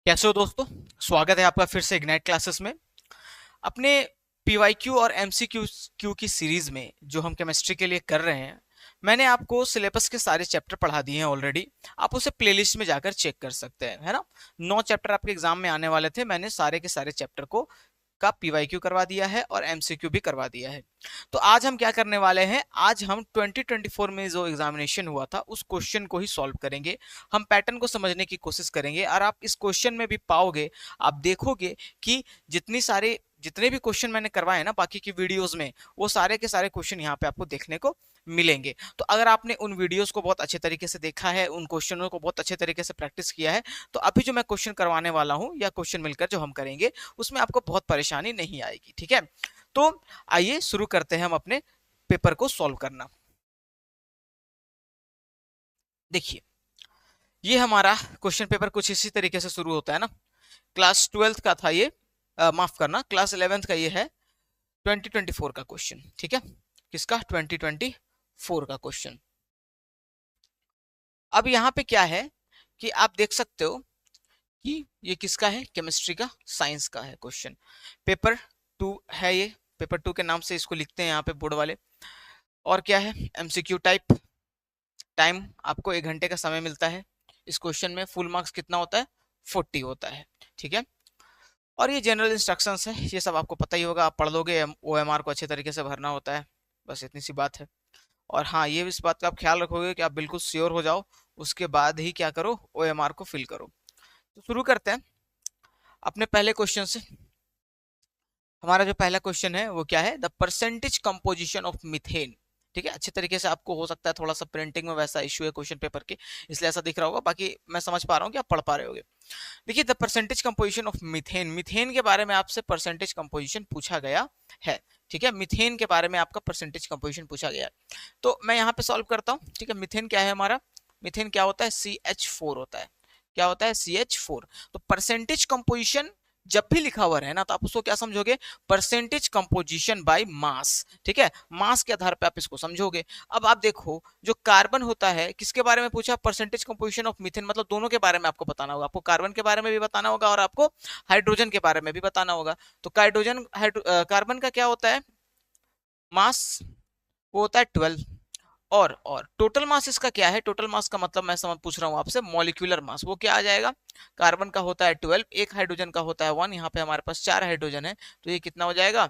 कैसे हो दोस्तों। स्वागत है आपका फिर से इग्नाइट क्लासेस में। अपने पीवाईक्यू और एमसीक्यू क्यू की सीरीज में जो हम केमिस्ट्री के लिए कर रहे हैं, मैंने आपको सिलेबस के सारे चैप्टर पढ़ा दिए हैं ऑलरेडी। आप उसे प्लेलिस्ट में जाकर चेक कर सकते हैं, है ना। 9 चैप्टर आपके एग्जाम में आने वाले थे, मैंने सारे के सारे चैप्टर को का पीवाईक्यू करवा दिया है और एमसीक्यू भी करवा दिया है। तो आज हम क्या करने वाले हैं, आज हम 2024 में जो एग्जामिनेशन हुआ था उस क्वेश्चन को ही सॉल्व करेंगे। हम पैटर्न को समझने की कोशिश करेंगे और आप इस क्वेश्चन में भी पाओगे, आप देखोगे कि जितने भी क्वेश्चन मैंने करवाए ना बाकी की वीडियोस में, वो सारे के सारे क्वेश्चन यहाँ पे आपको देखने को मिलेंगे। तो अगर आपने उन वीडियोस को बहुत अच्छे तरीके से देखा है, उन क्वेश्चनों को बहुत अच्छे तरीके से प्रैक्टिस किया है, तो अभी जो मैं क्वेश्चन करवाने वाला हूँ या क्वेश्चन मिलकर जो हम करेंगे उसमें आपको बहुत परेशानी नहीं आएगी। ठीक है, तो आइए शुरू करते हैं हम अपने पेपर को सॉल्व करना। देखिए, ये हमारा क्वेश्चन पेपर कुछ इसी तरीके से शुरू होता है ना। क्लास 12th का था ये, माफ करना, क्लास 11th का ये है 2024 का क्वेश्चन। ठीक है, किसका? 2024 का क्वेश्चन। अब यहाँ पे क्या है कि आप देख सकते हो कि ये किसका है, केमिस्ट्री का, साइंस का है क्वेश्चन। पेपर 2 है ये, पेपर 2 के नाम से इसको लिखते हैं यहाँ पे बोर्ड वाले। और क्या है, एमसीक्यू टाइप। टाइम आपको 1 घंटे का समय मिलता है। इस क्वेश्चन में फुल मार्क्स कितना होता है? 40 होता है। ठीक है, और ये जनरल इंस्ट्रक्शंस है, ये सब आपको पता ही होगा, आप पढ़ लोगे। ओएमआर को अच्छे तरीके से भरना होता है, बस इतनी सी बात है। और हाँ, ये इस बात का आप ख्याल रखोगे कि आप बिल्कुल श्योर हो जाओ, उसके बाद ही क्या करो, ओएमआर को फिल करो। तो शुरू करते हैं अपने पहले क्वेश्चन से। हमारा जो पहला क्वेश्चन है वो क्या है, the percentage composition of methane. ठीक है, अच्छे तरीके से आपको हो सकता है थोड़ा सा प्रिंटिंग में वैसा इशू है क्वेश्चन पेपर के, इसलिए ऐसा दिख रहा होगा, बाकी मैं समझ पा रहा हूँ कि आप पढ़ पा रहे होगे। देखिए, the percentage composition of methane, methane के बारे में आपसे परसेंटेज कंपोजिशन पूछा गया है। ठीक है, मीथेन के बारे में आपका परसेंटेज कंपोजिशन पूछा गया है। तो मैं यहाँ पे सॉल्व करता हूँ। ठीक है, मीथेन क्या है हमारा, मीथेन क्या होता है, CH4 होता है। क्या होता है? CH4। तो परसेंटेज कंपोजिशन जब भी लिखा हुआ है ना, तो आप उसको क्या समझोगे, परसेंटेज कंपोजिशन बाय मास। ठीक है, मास के आधार पे आप इसको समझोगे। अब आप देखो, जो कार्बन होता है, किसके बारे में पूछा, परसेंटेज कंपोजिशन ऑफ मीथेन, मतलब दोनों के बारे में आपको बताना होगा। आपको कार्बन के बारे में भी बताना होगा और आपको हाइड्रोजन के बारे में भी बताना होगा। तो कार्बन का क्या होता है मास, वो होता है 12। और टोटल मास इसका क्या है, टोटल मास का मतलब मैं समझ पूछ रहा हूँ आपसे, मॉलिक्यूलर मास, वो क्या आ जाएगा, कार्बन का होता है 12, एक हाइड्रोजन का होता है 1, यहाँ पे हमारे पास 4 हाइड्रोजन है, तो ये कितना हो जाएगा,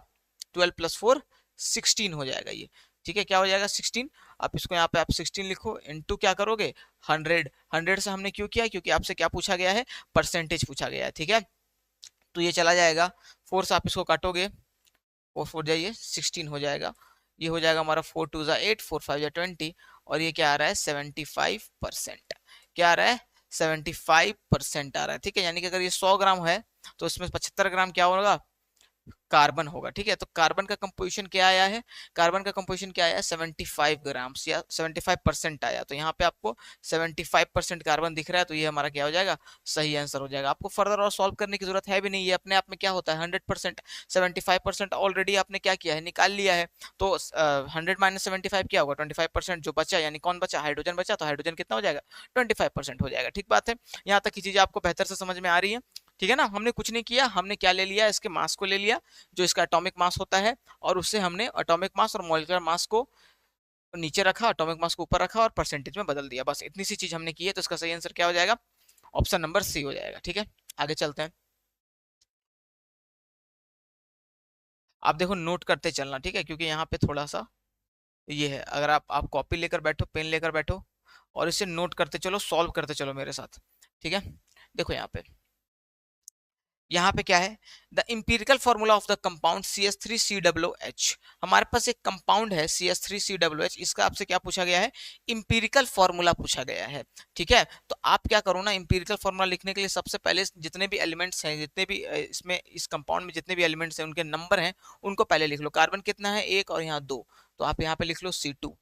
12 + 4 16 हो जाएगा ये। ठीक है, क्या हो जाएगा, 16। आप इसको यहाँ पे आप 16 लिखो, इनटू क्या करोगे, 100। 100 से हमने क्यों किया, क्योंकि आपसे क्या पूछा गया है, परसेंटेज पूछा गया है। ठीक है, तो ये चला जाएगा, 4 से आप इसको काटोगे, और 4 जाइए 16 हो जाएगा। ये हो जाएगा हमारा 4 2 8, 4 5 20, और ये क्या आ रहा है, 75%। क्या आ रहा है, 75% आ रहा है। ठीक है, यानी कि अगर ये 100 ग्राम है तो इसमें 75 ग्राम क्या होगा, कार्बन होगा। ठीक है, तो कार्बन का कंपोजिशन क्या आया है, कार्बन का कंपोजिशन क्या आया, 75 ग्राम्स या 75% आया। तो यहाँ पे आपको 75% कार्बन दिख रहा है, तो ये हमारा क्या हो जाएगा, सही आंसर हो जाएगा। आपको फर्दर और सॉल्व करने की जरूरत है भी नहीं, ये अपने आप में क्या होता है, 100%। 75% ऑलरेडी आपने क्या किया है, निकाल लिया है। तो 100 - 75 क्या होगा, 25%। जो बचा, यानी कौन बचा, हाइड्रोजन बचा, तो हाइड्रोजन कितना हो जाएगा, 25% हो जाएगा। ठीक बात है, यहाँ तक की चीजें आपको बेहतर से समझ में आ रही है। ठीक है ना, हमने कुछ नहीं किया, हमने क्या ले लिया, इसके मास को ले लिया, जो इसका एटॉमिक मास होता है, और उससे हमने एटॉमिक मास और मॉलिक्यूलर मास को नीचे रखा, एटॉमिक मास को ऊपर रखा और परसेंटेज में बदल दिया। बस इतनी सी चीज हमने की है, तो इसका सही आंसर क्या हो जाएगा, ऑप्शन नंबर सी हो जाएगा। ठीक है, आगे चलते हैं। आप देखो, नोट करते चलना, ठीक है, क्योंकि यहाँ पे थोड़ा सा ये है, अगर आप कॉपी लेकर बैठो, पेन लेकर बैठो और इसे नोट करते चलो, सॉल्व करते चलो मेरे साथ। ठीक है, देखो यहाँ पे क्या है, the empirical formula of the compound CH3COOH। हमारे पास एक कंपाउंड है CH3COOH, इसका आपसे क्या पूछा गया है, इंपीरिकल फॉर्मूला पूछा गया है। ठीक है, तो आप क्या करो ना, इंपीरिकल फॉर्मूला लिखने के लिए सबसे पहले जितने भी एलिमेंट्स हैं, जितने भी इसमें इस कंपाउंड में जितने भी एलिमेंट्स हैं उनके नंबर हैं, उनको पहले लिख लो। कार्बन कितना है, 1, और यहाँ 2, तो आप यहाँ पे लिख लो C2।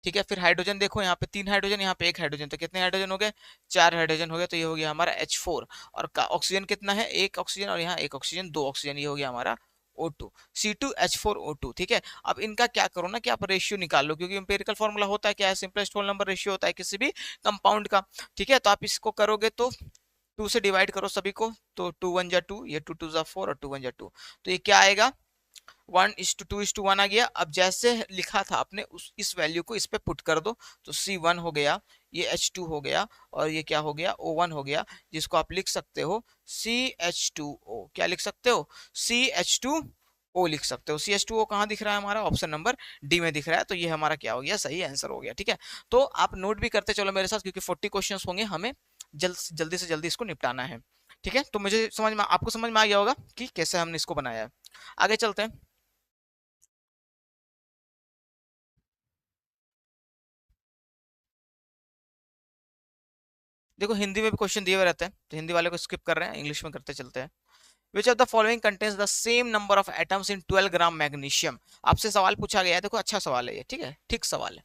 ठीक है, फिर हाइड्रोजन देखो, यहाँ पे 3 हाइड्रोजन, यहाँ पे 1 हाइड्रोजन, तो कितने हाइड्रोजन हो गए, 4 हाइड्रोजन हो गए, तो ये हो गया हमारा H4। और ऑक्सीजन कितना है, 1 ऑक्सीजन, और यहाँ 1 ऑक्सीजन, 2 ऑक्सीजन, ये हो गया हमारा O2, C2H4O2। ठीक है, अब इनका क्या करो ना कि आप रेशियो निकाल लो, क्योंकि एम्पिरिकल फॉर्मूला होता है क्या है, सिंपलेस्ट होल नंबर रेशियो होता है किसी भी कंपाउंड का। ठीक है, तो आप इसको करोगे तो 2 से डिवाइड करो सभी को, तो 2 1 जा 2, ये 2 2 जा 4 और 2 1 जा 2, तो ये क्या आएगा 1:2:1 आ गया। अब जैसे लिखा था आपने उस इस वैल्यू को इस पे पुट कर दो, तो C1 हो गया, ये H2 हो गया, और ये क्या हो गया O1 हो गया, जिसको आप लिख सकते हो CH2O। क्या लिख सकते हो CH2O लिख सकते हो। CH2O कहाँ दिख रहा है हमारा, ऑप्शन नंबर डी में दिख रहा है, तो ये हमारा क्या हो गया, सही आंसर हो गया। ठीक है, तो आप नोट भी करते चलो मेरे साथ, क्योंकि 40 क्वेश्चन होंगे, हमें जल्दी से जल्दी इसको निपटाना है। ठीक है, तो मुझे समझ में, आपको समझ में आ गया होगा कि कैसे हमने इसको बनाया है। आगे चलते हैं। देखो हिंदी में भी क्वेश्चन दिए हुए रहते हैं, तो हिंदी वाले को स्किप कर रहे हैं, इंग्लिश में करते चलते हैं। विच of the following contains the same number of atoms in 12 gram magnesium. आपसे सवाल पूछा गया है, देखो अच्छा सवाल है ये, ठीक है, ठीक सवाल है।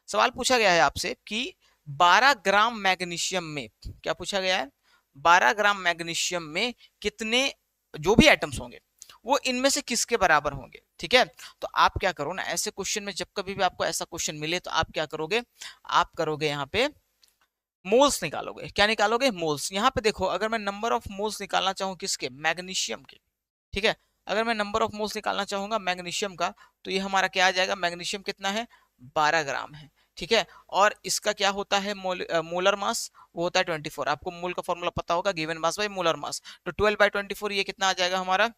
सवाल पूछा गया है आपसे कि 12 ग्राम मैग्नीशियम में, क्या पूछा गया है, 12 ग्राम मैग्नीशियम में कितने जो भी एटम्स होंगे वो इनमें से किसके बराबर होंगे। ठीक है, तो आप क्या करो ना, ऐसे क्वेश्चन में जब कभी भी आपको ऐसा क्वेश्चन मिले, तो आप क्या करोगे, आप करोगे यहाँ पे मोल्स निकालोगे। क्या निकालोगे, मोल्स। यहाँ पे देखो, अगर मैं नंबर ऑफ मोल्स निकालना चाहूँ किसके, मैग्नीशियम के, ठीक है, अगर मैं नंबर ऑफ मोल्स निकालना चाहूंगा मैग्नीशियम का, तो ये हमारा क्या आ जाएगा, मैग्नीशियम कितना है, 12 ग्राम है। ठीक है, और इसका क्या होता है, मोलर मास, वो होता है 24। आपको मोल का फॉर्मूला पता होगा, given mass by molar mass, तो 12/24 ये कितना आ जाएगा हमारा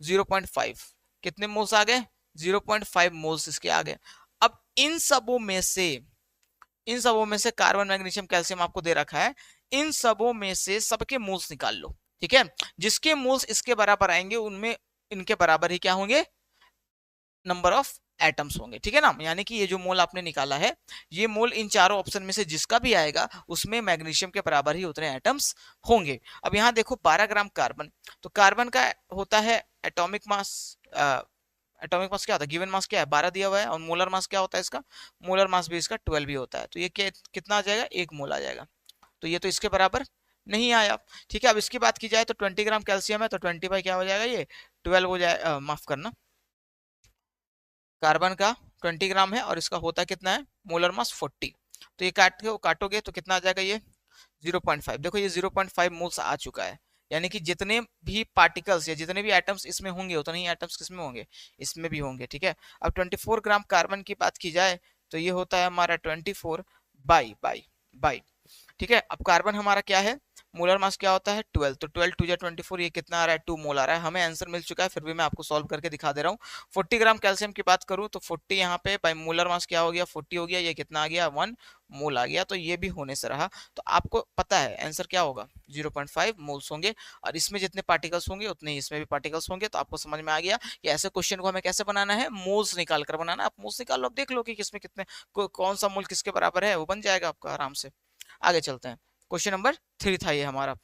0.5। कितने मोल्स आ गए, 0.5 मोल्स इसके आ गए। अब इन सबों में से कार्बन मैग्नीशियम कैल्शियम आपको दे रखा है, इन सबों में से सबके मोल्स निकाल लो। ठीक है, जिसके मोल्स इसके बराबर आएंगे उनमें इनके बराबर ही क्या होंगे, नंबर ऑफ एटम्स होंगे। ठीक है ना, यानी कि ये जो मोल आपने निकाला है, ये मोल इन चारों ऑप्शन में से जिसका भी आएगा उसमें मैग्नीशियम के बराबर ही उतने एटम्स होंगे। अब यहाँ देखो 12 ग्राम कार्बन, तो कार्बन का होता है एटॉमिक मास, एटॉमिक मास क्या होता है, गिवन मास क्या है 12 दिया हुआ है, और मोलर मास क्या होता है इसका, मोलर मास भी इसका 12 भी होता है, तो ये कितना आ जाएगा, 1 मोल आ जाएगा, तो ये तो इसके बराबर नहीं आया। ठीक है, अब इसकी बात की जाए तो 20 ग्राम कैल्शियम है, तो 20 बाई क्या हो जाएगा, ये 12 हो जाए, माफ करना, कार्बन का 20 ग्राम है और इसका होता कितना है, मोलर मास 40, तो ये काटोगे तो कितना आ जाएगा, ये 0.5। देखो ये 0.5 मोल्स आ चुका है, यानी कि जितने भी पार्टिकल्स या जितने भी एटम्स इसमें होंगे उतने ही एटम्स किसमें होंगे, इसमें भी होंगे। ठीक है, अब 24 ग्राम कार्बन की बात की जाए तो ये होता है हमारा 24 बाई बाई बाई। ठीक है, अब कार्बन हमारा क्या है, मोलर मास क्या होता है 12, तो 12 2 24, ये कितना आ रहा है 2 मोल आ रहा है। हमें आंसर मिल चुका है, फिर भी मैं आपको सॉल्व करके दिखा दे रहा हूँ। 40 ग्राम कैल्शियम की बात करूँ तो 40 यहाँ पे बाई मोलर मास क्या हो गया, 40 हो गया, ये कितना आ गया 1 मोल आ गया, तो ये भी होने से रहा। तो आपको पता है आंसर क्या होगा, 0.5 मोल्स होंगे, और इसमें जितने पार्टिकल्स होंगे उतने ही इसमें भी पार्टिकल्स होंगे। तो आपको समझ में आ गया कि ऐसे क्वेश्चन को हमें कैसे बनाना है, मोल्स निकाल कर बनाना है। आप मोल्स निकाल लो, आप देख लो कि किसमें कितने कौन सा मोल किसके बराबर है, वो बन जाएगा आपका आराम से। आगे चलते हैं, क्वेश्चन नंबर 3 था ये हमारा।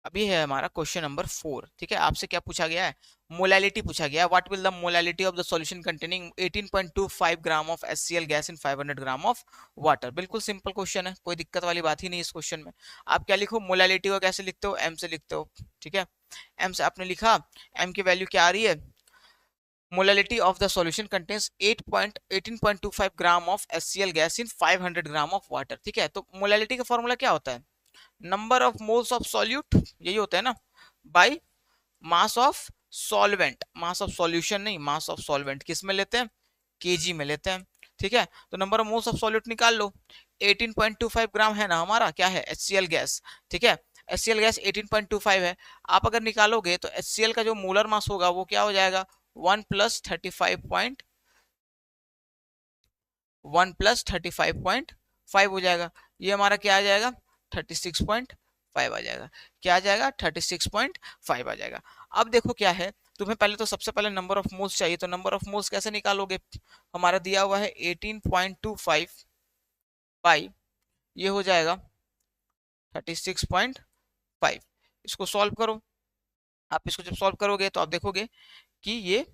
अभी है हमारा क्वेश्चन नंबर 4। ठीक है, आपसे क्या पूछा गया है, मोलैलिटी पूछा गया है। What will the molality of the solution containing 18.25 gram of HCl gas in 500 gram of water. बिल्कुल सिंपल क्वेश्चन है, कोई दिक्कत वाली बात ही नहीं इस क्वेश्चन में। आप क्या लिखो, मोलैलिटी को कैसे लिखते हो, एम से लिखते हो। ठीक है, एम से आपने लिखा, एम की वैल्यू क्या आ रही है, molality of the solution contains 18.25 gram of HCl gas in 500 gram of water. ठीक है, तो मोलैलिटी का फॉर्मूला क्या होता है, number of moles of solute, यही होता है ना, by mass of solvent, mass of solution नहीं, मास ऑफ सॉल्वेंट किस में लेते हैं, केजी में लेते हैं। ठीक है, तो number of moles of solute निकाल लो, 18.25 ग्राम है ना हमारा, क्या है HCl गैस। ठीक है, HCl गैस 18.25 है, आप अगर निकालोगे तो HCl का जो मोलर मास होगा वो क्या हो जाएगा, 1 प्लस 35.5 हो जाएगा, ये हमारा क्या आ जाएगा 36.5 आ जाएगा। क्या आ जाएगा 36.5 आ जाएगा। अब देखो क्या है, तुम्हें पहले तो सबसे पहले नंबर ऑफ मोल्स चाहिए, तो नंबर ऑफ मोल्स कैसे निकालोगे, हमारा दिया हुआ है 18.25 पाई, ये हो जाएगा 36.5। इसको सॉल्व करो, आप इसको जब सॉल्व करोगे तो आप देखोगे कि ये,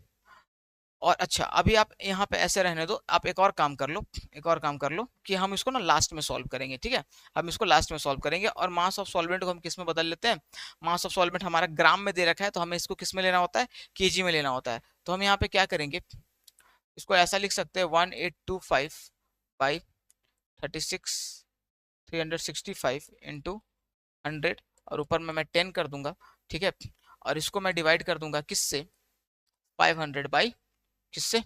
और अच्छा अभी आप यहाँ पे ऐसे रहने दो, आप एक और काम कर लो, एक और काम कर लो कि हम इसको ना लास्ट में सॉल्व करेंगे। ठीक है, हम इसको लास्ट में सॉल्व करेंगे, और मास ऑफ सॉल्वेंट को हम किस में बदल लेते हैं, मास ऑफ सॉल्वेंट हमारा ग्राम में दे रखा है, तो हमें इसको किस में लेना होता है, केजी में लेना होता है। तो हम यहाँ पे क्या करेंगे, इसको ऐसा लिख सकते हैं 1825 बाई 365 इंटू 100 और ऊपर में मैं 10 कर दूंगा, ठीक है। और इसको मैं डिवाइड कर दूंगा किससे, 500 बाई किससे,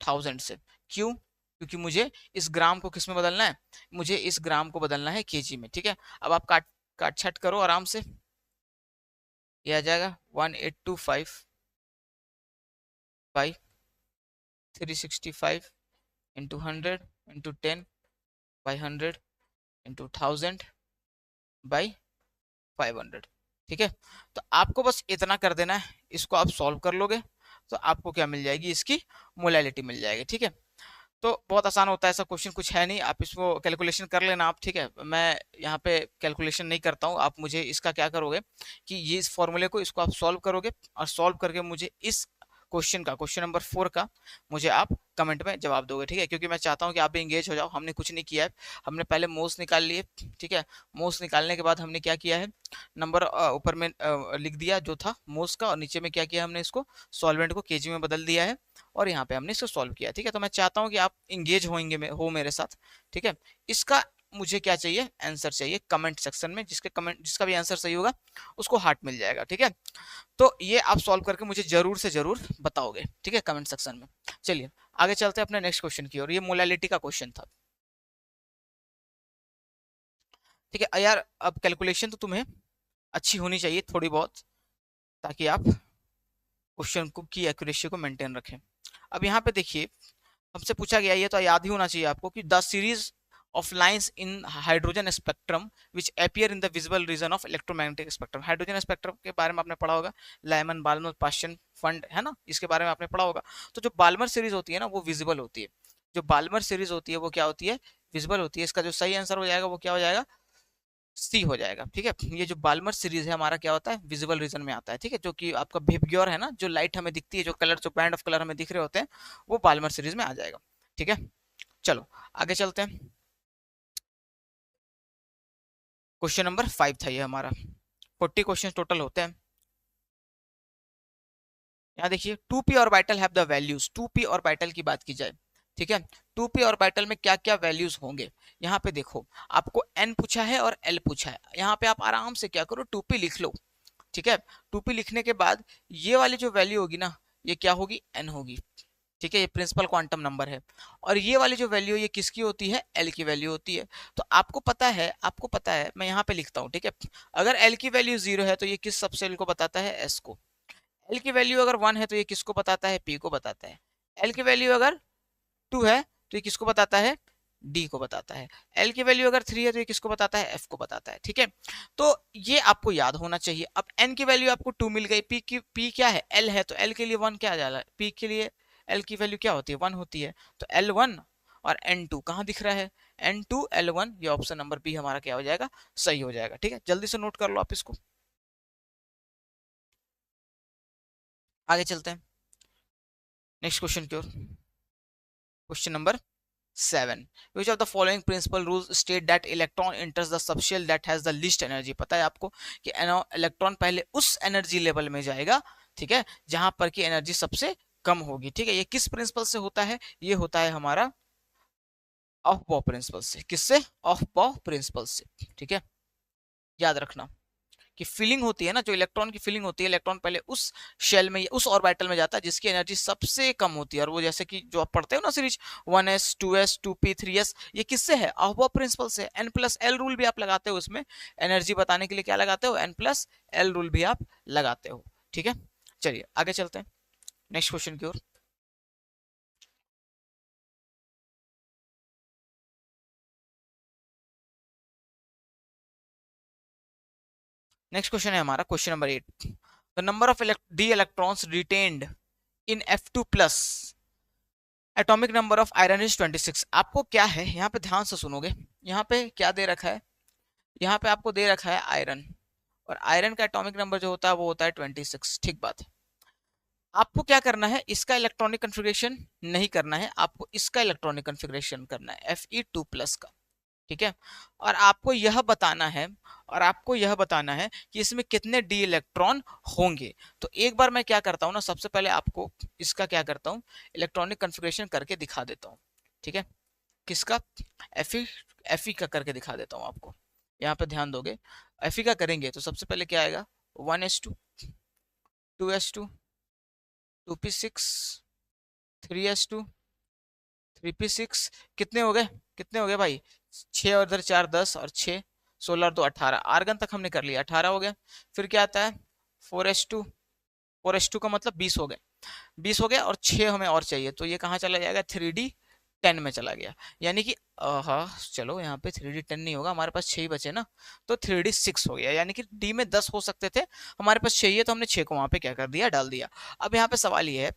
1000 से। क्यों? क्योंकि मुझे इस ग्राम को किस में बदलना है, मुझे इस ग्राम को बदलना है केजी में, ठीक है। अब आप काट काट छट करो आराम से, ये आ जाएगा 1825 by 365 into 100 into 10 by 100 into 1000 by 500, ठीक है। तो आपको बस इतना कर देना है, इसको आप सॉल्व कर लोगे तो आपको क्या मिल जाएगी, इसकी मोलैलिटी मिल जाएगी, ठीक है। तो बहुत आसान होता है, ऐसा क्वेश्चन कुछ है नहीं, आप इसको कैलकुलेशन कर लेना आप, ठीक है। मैं यहाँ पे कैलकुलेशन नहीं करता हूँ, आप मुझे इसका क्या करोगे कि ये इस फॉर्मूले को इसको आप सॉल्व करोगे और सॉल्व करके मुझे इस क्वेश्चन का, क्वेश्चन नंबर 4 का मुझे आप कमेंट में जवाब दोगे, ठीक है। क्योंकि मैं चाहता हूँ कि आप भी इंगेज हो जाओ, हमने कुछ नहीं किया है, हमने पहले मोस निकाल लिए, ठीक है। मोस निकालने के बाद हमने क्या किया है, नंबर ऊपर में लिख दिया जो था मोस का, और नीचे में क्या किया हमने, इसको सॉल्वेंट को केजी में बदल दिया है और यहाँ पे हमने इसको सॉल्व किया, ठीक है। तो मैं चाहता हूँ कि आप इंगेज होंगे हो मेरे साथ, ठीक है। इसका मुझे क्या चाहिए, आंसर चाहिए कमेंट सेक्शन में, जिसका भी आंसर सही होगा उसको हार्ट मिल जाएगा, ठीक है। तो ये आप सॉल्व करके मुझे जरूर से जरूर बताओगे, ठीक है, कमेंट सेक्शन में। चलिए आगे चलते हैं अपने नेक्स्ट क्वेश्चन की ओर। ये मोलैलिटी का क्वेश्चन था, ठीक है यार। अब कैलकुलेशन तो तुम्हें अच्छी होनी चाहिए थोड़ी बहुत, ताकि आप क्वेश्चन को की एक्यूरेसी को मेंटेन रखें। अब यहाँ पे देखिए, हमसे पूछा गया, ये तो याद ही होना चाहिए आपको, कि the series of lines in hydrogen spectrum which appear in the visible region of electromagnetic spectrum. Hydrogen spectrum के बारे में आपने पढ़ा होगा, लाइमन बाल्मर पाश्चन फंड, है ना, इसके बारे में आपने पढ़ा होगा। तो जो बाल्मर सीरीज होती है ना, वो विजिबल होती है। जो बाल्मर सीरीज होती है वो क्या होती है, विजिबल होती है। इसका जो सही आंसर हो जाएगा वो क्या हो जाएगा, सी हो जाएगा, ठीक है। ये जो बाल्मर सीरीज है हमारा क्या होता है, विजिबल रीजन में आता है, ठीक है। जो कि आपका विबग्योर है ना, जो लाइट हमें दिखती है, जो कलर, जो बैंड ऑफ कलर हमें दिख रहे होते हैं, वो बाल्मर सीरीज में आ जाएगा, ठीक है। चलो आगे चलते हैं। क्वेश्चन नंबर 5 था ये हमारा, 40 क्वेश्चन टोटल होते हैं। यहाँ देखिए, 2p orbital have the values, 2p orbital की बात की जाए, ठीक है। 2p ऑर्बिटल में क्या क्या वैल्यूज होंगे, यहाँ पे देखो, आपको n पूछा है और l पूछा है। यहाँ पे आप आराम से क्या करो, 2p लिख लो, ठीक है। 2p लिखने के बाद ये वाली जो वैल्यू होगी ना, ये क्या होगी, n होगी, ठीक है। ये प्रिंसिपल क्वांटम नंबर है। और ये वाली जो वैल्यू, ये किसकी होती है, l की वैल्यू होती है। तो आपको पता है, मैं यहाँ पे लिखता हूँ, ठीक है। अगर l की वैल्यू 0 है तो ये किस सबसेल को बताता है, s को। l की वैल्यू अगर 1 है तो ये किसको बताता है, p को बताता है। l की वैल्यू अगर 2 है तो ये किसको बताता है, डी को बताता है। l की वैल्यू अगर 3 है तो ये किसको बताता है, f को बताता है, ठीक है। तो ये आपको याद होना चाहिए। अब n की वैल्यू आपको 2 मिल गई, p क्या है, l है, तो l के लिए 1 क्या आ जाएगा, p के लिए l की वैल्यू क्या होती है, 1 होती है। तो l1 और n2 कहाँ दिख रहा है, n2 l1, ये ऑप्शन नंबर बी हमारा क्या हो जाएगा, सही हो जाएगा, ठीक है। जल्दी से नोट कर लो आप इसको। आगे चलते हैं नेक्स्ट क्वेश्चन की ओर। Question number 7, which of the following principal rules state that electron enters the subshell that has the least energy। पता है आपको कि इलेक्ट्रॉन पहले उस एनर्जी लेवल में जाएगा, ठीक है, जहां पर की एनर्जी सबसे कम होगी, ठीक है। ये किस प्रिंसिपल से होता है, ये होता है हमारा ऑफ बॉ प्रिंसिपल से। किससे, ऑफ बॉ प्रिंसिपल से, ठीक है। याद रखना कि फीलिंग होती है ना, जो इलेक्ट्रॉन की फीलिंग होती है, इलेक्ट्रॉन पहले उस शेल में, उस ऑर्बिटल में जाता है जिसकी एनर्जी सबसे कम होती है। और वो जैसे कि जो आप पढ़ते हो ना series 1s 2s 2p 3s, ये किससे है, अहबॉब प्रिंसिपल से। n+l रूल भी आप लगाते हो उसमें, एनर्जी बताने के लिए क्या लगाते हो, n+l रूल भी आप लगाते हो, ठीक है। चलिए आगे चलते हैं नेक्स्ट क्वेश्चन की ओर। नेक्स्ट क्वेश्चन है हमारा question number 8, the number of D electrons retained in F2+ atomic number of iron is 26। आपको क्या है, यहाँ पे ध्यान से सुनोगे, यहाँ पे क्या दे रखा है, यहाँ पे आपको दे रखा है आयरन, और आयरन का एटॉमिक नंबर जो होता है वो होता है 26, ठीक बात है। आपको क्या करना है, इसका इलेक्ट्रॉनिक कन्फिग्रेशन नहीं करना है, आपको इसका इलेक्ट्रॉनिक कन्फिग्रेशन करना है, Fe2+ का, ठीक है। और आपको यह बताना है, कि इसमें कितने डी इलेक्ट्रॉन होंगे। तो एक बार मैं क्या करता हूँ ना, सबसे पहले आपको इसका क्या करता हूँ, इलेक्ट्रॉनिक कन्फिग्रेशन करके दिखा देता हूँ, ठीक है। किसका, एफी, एफी का करके दिखा देता हूँ आपको, यहाँ पे ध्यान दोगे। एफी का करेंगे तो सबसे पहले क्या आएगा, 1s2, 2s2, 2p6, 3s2, 3p6, कितने हो गए, कितने हो गए भाई, 6 और इधर 4 10 और 6 16 और 2 18, आर्गन तक हमने कर लिया, 18 हो गया। फिर क्या आता है, 4s2, 4s2 का मतलब 20 हो गए, 20 हो गया और 6 हमें और चाहिए, तो ये कहाँ चला जाएगा, 3d10 में चला गया। यानी कि हाँ चलो यहाँ पे 3d10 नहीं होगा, हमारे पास 6 ही बचे ना, तो 3d6 हो गया। यानी कि डी में 10 हो सकते थे, हमारे पास चाहिए तो हमने 6 को वहां पे क्या कर दिया, डाल दिया। अब यहाँ पे सवाल ये है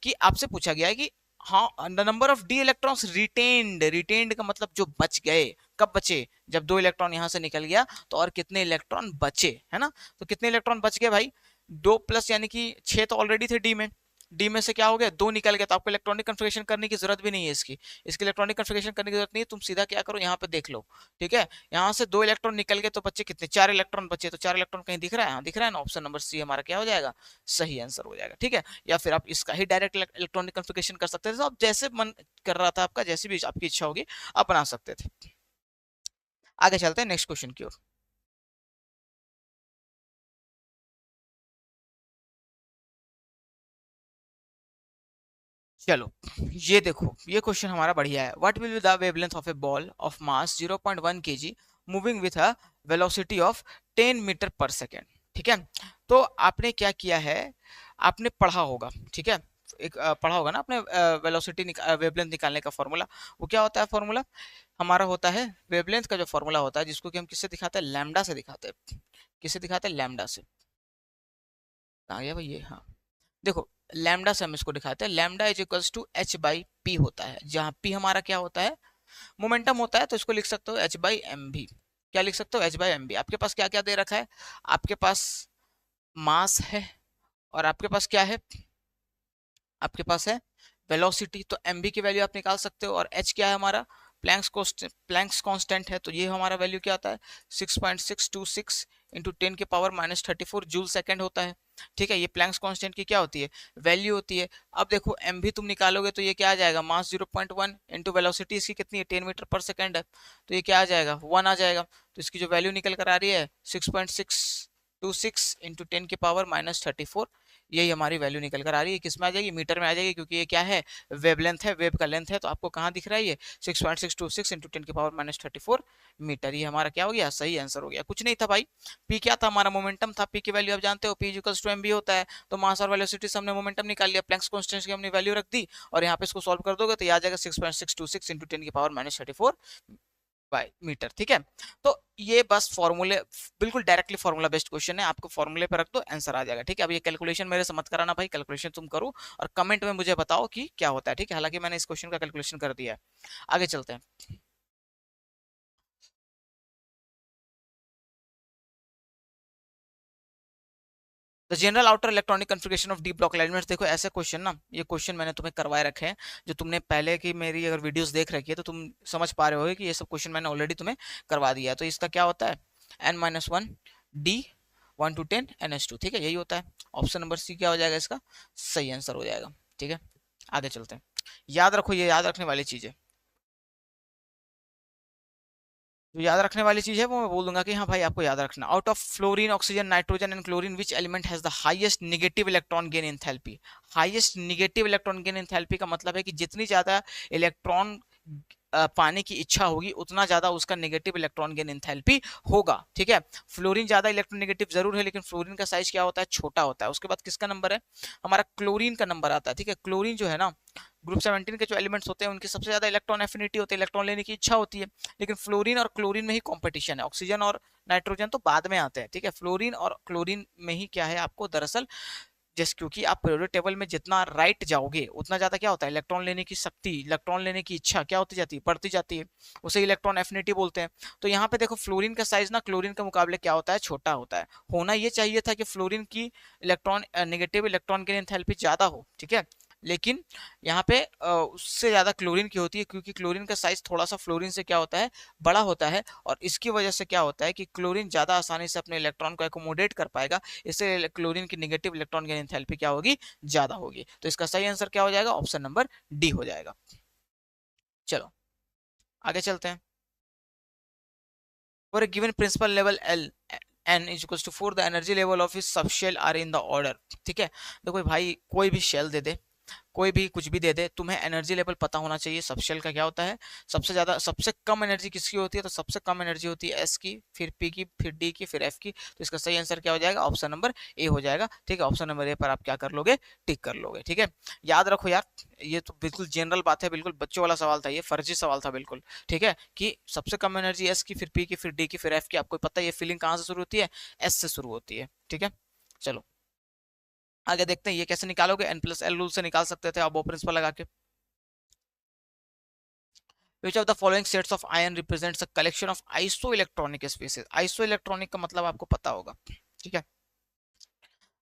कि आपसे पूछा गया है कि हाँ the number of D electrons retained, retained का मतलब जो बच गए, कब बचे, जब 2 इलेक्ट्रॉन यहाँ से निकल गया तो और कितने इलेक्ट्रॉन बचे, है ना। तो कितने इलेक्ट्रॉन बच गए भाई, 2 प्लस यानी कि 6 तो ऑलरेडी थे डी में, डी में से क्या हो गया, 2 निकल गया, तो आपको इलेक्ट्रॉनिक कन्फिगरेशन करने की जरूरत भी नहीं है इसकी इलेक्ट्रॉनिक कन्फिगरेशन करने की जरूरत नहीं है। तुम सीधा क्या करो, यहाँ पे देख लो, ठीक है, यहाँ से 2 इलेक्ट्रॉन निकल गए तो बच्चे कितने, 4 इलेक्ट्रॉन बचे, तो 4 इलेक्ट्रॉन कहीं दिख रहा है, हाँ दिख रहा है ना, ऑप्शन नंबर सी हमारा क्या हो जाएगा, सही आंसर हो जाएगा। ठीक है, या फिर आप इसका ही डायरेक्ट इलेक्ट्रॉनिक कन्फिगरेशन कर सकते थे, तो आप जैसे मन कर रहा था आपका, जैसी भी आपकी इच्छा होगी आप बना सकते थे। आगे चलते हैं नेक्स्ट क्वेश्चन की ओर। चलो ये देखो, ये क्वेश्चन हमारा बढ़िया है। What will be the wavelength of a ball of mass 0.1 kg moving with a velocity of 10 metre per second. ठीक है, तो आपने क्या किया है, आपने पढ़ा होगा, ठीक है, एक पढ़ा होगा ना आपने, वेलोसिटी वेवलेंथ निकालने का फॉर्मूला, वो क्या होता है फॉर्मूला, हमारा होता है वेवलेंथ का जो फॉर्मूला होता है, जिसको कि हम किससे दिखाते हैं, लैम्डा से दिखाते हैं, किससे दिखाते हैं, लैम्डा से। आ गया भाई ये, हाँ देखो, लैम्डा से हम इसको दिखाते हैं, lambda is equals to H by P होता है, जहां पी हमारा क्या होता है, मोमेंटम होता है, तो इसको लिख सकते हो एच बाई एम भी। क्या लिख सकते हो, एच बाई एम भी। आपके पास क्या क्या दे रखा है, आपके पास मास है, और आपके पास क्या है, आपके पास है वेलोसिटी, तो एम बी की वैल्यू आप निकाल सकते हो, और एच क्या है हमारा, प्लैंक्स कांस्टेंट है, तो ये हमारा वैल्यू क्या आता है, 6.626 इंटू 10 के पावर -34 जूल सेकंड होता है। ठीक है, ये प्लैंक्स कांस्टेंट की क्या होती है, वैल्यू होती है। अब देखो एम भी तुम निकालोगे तो ये क्या आ जाएगा, मास 0.1 इंटू वेलोसिटी इसकी कितनी है, 10 मीटर पर सेकंड है, तो ये क्या आ जाएगा, 1 आ जाएगा। तो इसकी जो वैल्यू निकल कर आ रही है 6.626 इंटू 10 के पावर -34, यही हमारी वैल्यू निकल कर आ रही है, किस में आ जाएगी, मीटर में आ जाएगी, क्योंकि ये क्या है, वेव लेंथ है, वेव का लेंथ है, तो आपको कहाँ दिख रहा है ये 6.626 इंटू 10 की पावर -34 मीटर, ये हमारा क्या हो गया, सही आंसर हो गया। कुछ नहीं था भाई, पी क्या था हमारा, मोमेंटम था, पी की वैल्यू आप जानते हो, P equals to M B होता है, तो मास और वेलोसिटी से हमने मोमेंटम निकाल लिया, प्लैंक्स कांस्टेंट की हमने वैल्यू रख दी, और यहाँ पे इसको सॉल्व कर दोगे तो ये आ जाएगा 6.626 इंटू 10 की पावर -34 बाय मीटर। ठीक है, तो ये बस फॉर्मूले, बिल्कुल डायरेक्टली फॉर्मूला बेस्ड क्वेश्चन है, आपको फॉर्मूले पे रख दो आंसर आ जाएगा। ठीक है, अब ये कैलकुलेशन मेरे से मत कराना भाई, कैलकुलेशन तुम करो और कमेंट में मुझे बताओ कि क्या होता है। ठीक है, हालांकि मैंने इस क्वेश्चन का कैलकुलेशन कर दिया है। आगे चलते हैं। The general outer electronic configuration of D block elements, देखो ऐसे क्वेश्चन ना, ये क्वेश्चन मैंने तुम्हें करवाए रखे हैं, जो तुमने पहले की मेरी अगर वीडियोस देख रखी है तो तुम समझ पा रहे हो कि ये सब क्वेश्चन मैंने ऑलरेडी तुम्हें करवा दिया है। तो इसका क्या होता है, n-1 डी 1 to 10 ns2, ठीक है, यही होता है। ऑप्शन नंबर सी क्या हो जाएगा, इसका सही आंसर हो जाएगा। ठीक है, आगे चलते हैं। याद रखो, ये याद रखने वाली चीज है, जो याद रखने वाली चीज है वो मैं बोल दूंगा कि हाँ भाई आपको याद रखना। Out of fluorine, oxygen, nitrogen and chlorine which element has the highest negative electron gain enthalpy. Highest negative electron gain enthalpy का मतलब है कि जितनी ज्यादा इलेक्ट्रॉन पाने की इच्छा होगी उतना ज्यादा उसका नेगेटिव इलेक्ट्रॉन गेन एंथैल्पी होगा। ठीक है, फ्लोरीन ज्यादा इलेक्ट्रोनेगेटिव जरूर है, लेकिन फ्लोरीन का साइज क्या होता है, छोटा होता है। उसके बाद किसका नंबर है, हमारा क्लोरीन का नंबर आता है। ठीक है, क्लोरीन जो है ना, ग्रुप 17 के जो एलिमेंट्स होते हैं उनकी सबसे ज्यादा इलेक्ट्रॉन एफिनिटी होती है, इलेक्ट्रॉन लेने की इच्छा होती है, लेकिन फ्लोरीन और क्लोरीन में ही कॉम्पिटिशन है, ऑक्सीजन और नाइट्रोजन तो बाद में आते हैं। ठीक है, फ्लोरीन और क्लोरीन में ही क्या है आपको दरअसल, जैसे क्योंकि आप पीरियोडिक टेबल में जितना राइट जाओगे उतना ज्यादा क्या होता है, इलेक्ट्रॉन लेने की शक्ति, इलेक्ट्रॉन लेने की इच्छा क्या होती जाती है, बढ़ती जाती है, उसे इलेक्ट्रॉन एफिनिटी बोलते हैं। तो यहाँ पे देखो फ्लोरीन का साइज ना क्लोरीन के मुकाबले क्या होता है, छोटा होता है। होना ये चाहिए था कि फ्लोरीन की इलेक्ट्रॉन नेगेटिव इलेक्ट्रॉन की एंथैल्पी ज्यादा हो, ठीक है, लेकिन यहाँ पे उससे ज्यादा क्लोरीन की होती है, क्योंकि क्लोरीन का साइज थोड़ा सा फ्लोरीन से क्या होता है, बड़ा होता है, और इसकी वजह से क्या होता है कि क्लोरीन ज्यादा आसानी से अपने इलेक्ट्रॉन को एकोमोडेट कर पाएगा, इससे क्लोरीन की नेगेटिव इलेक्ट्रॉन की एंथैल्पी क्या होगी, ज्यादा होगी। तो इसका सही आंसर क्या हो जाएगा, ऑप्शन नंबर डी हो जाएगा। चलो आगे चलते हैं। For a given principal level L n is equals to 4, the energy level of his subshell are in the order। ठीक है, देखो भाई कोई भी शेल दे दे, कोई भी कुछ भी दे दे, तुम्हें एनर्जी लेवल पता होना चाहिए। सबशेल का क्या होता है, सबसे ज्यादा सबसे कम एनर्जी किसकी होती है, तो सबसे कम एनर्जी होती है एस की, फिर पी की, फिर डी की, फिर एफ की। तो इसका सही आंसर क्या हो जाएगा, ऑप्शन नंबर ए हो जाएगा। ठीक है, ऑप्शन नंबर ए पर आप क्या कर लोगे, टिक कर लोगे। ठीक है, याद रखो यार, ये तो बिल्कुल जनरल बात है, बिल्कुल बच्चों वाला सवाल था, ये फर्जी सवाल था बिल्कुल। ठीक है, कि सबसे कम एनर्जी एस की, फिर पी की, फिर डी की, फिर एफ की। आपको पता है ये फीलिंग कहाँ से शुरू होती है, एस से शुरू होती है। ठीक है, चलो आगे देखते हैं ये कैसे निकालोगे। एन प्लस एल रूल से निकाल सकते थे आप वो प्रिंसिपल लगा के। Which of the following sets of ion represents a collection of isoelectronic species? Isoelectronic का मतलब आपको पता होगा। ठीक है,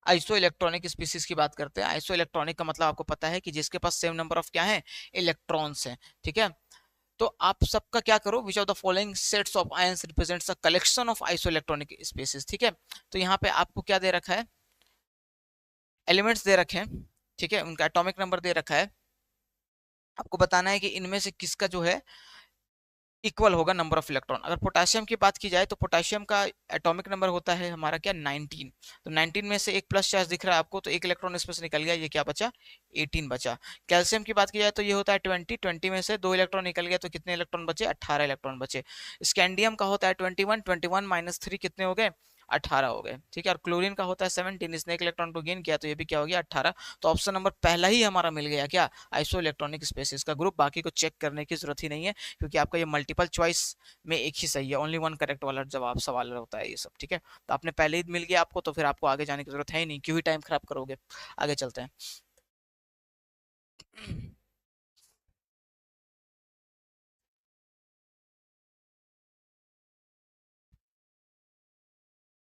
आइसो इलेक्ट्रॉनिक स्पीसीज की बात करते हैं। आइसो इलेक्ट्रॉनिक का मतलब आपको पता है कि जिसके पास सेम नंबर ऑफ क्या है, इलेक्ट्रॉन्स हैं। ठीक है, तो आप सबका क्या करो, विच of the following sets of ions represents a collection of iso electronic species. ठीक है, तो यहाँ पे आपको क्या दे रखा है, एलिमेंट्स दे रखे हैं। ठीक है, उनका एटॉमिक नंबर दे रखा है। आपको बताना है कि इनमें से किसका जो है इक्वल होगा नंबर ऑफ इलेक्ट्रॉन। अगर पोटेशियम की बात की जाए तो पोटेशियम का एटॉमिक नंबर होता है हमारा क्या, 19। तो 19 में से एक प्लस चार्ज दिख रहा है आपको, तो एक इलेक्ट्रॉन इसमें से निकल गया, ये क्या बचा, 18 बचा। कैल्शियम की बात की जाए तो ये होता है 20, 20 में से दो इलेक्ट्रॉन निकल गया, तो कितने इलेक्ट्रॉन बचे, 18 इलेक्ट्रॉन बचे। स्कैंडियम का होता है 21, 21 माइनस 3 कितने हो गए, 18 हो गए। ठीक है, और क्लोरीन का होता है 17, इसने एक इलेक्ट्रॉन को गेन किया, तो ये भी क्या हो गया, 18। तो ऑप्शन नंबर पहला ही हमारा मिल गया क्या, आइसो इलेक्ट्रॉनिक स्पेसिस का ग्रुप। बाकी को चेक करने की जरूरत ही नहीं है, क्योंकि आपका ये मल्टीपल चॉइस में एक ही सही है, ओनली वन करेक्ट वाला जवाब सवाल होता है ये सब। ठीक है, तो आपने पहले ही मिल गया आपको, तो फिर आपको आगे जाने की जरूरत है ही नहीं, क्यों ही टाइम खराब करोगे। आगे चलते हैं।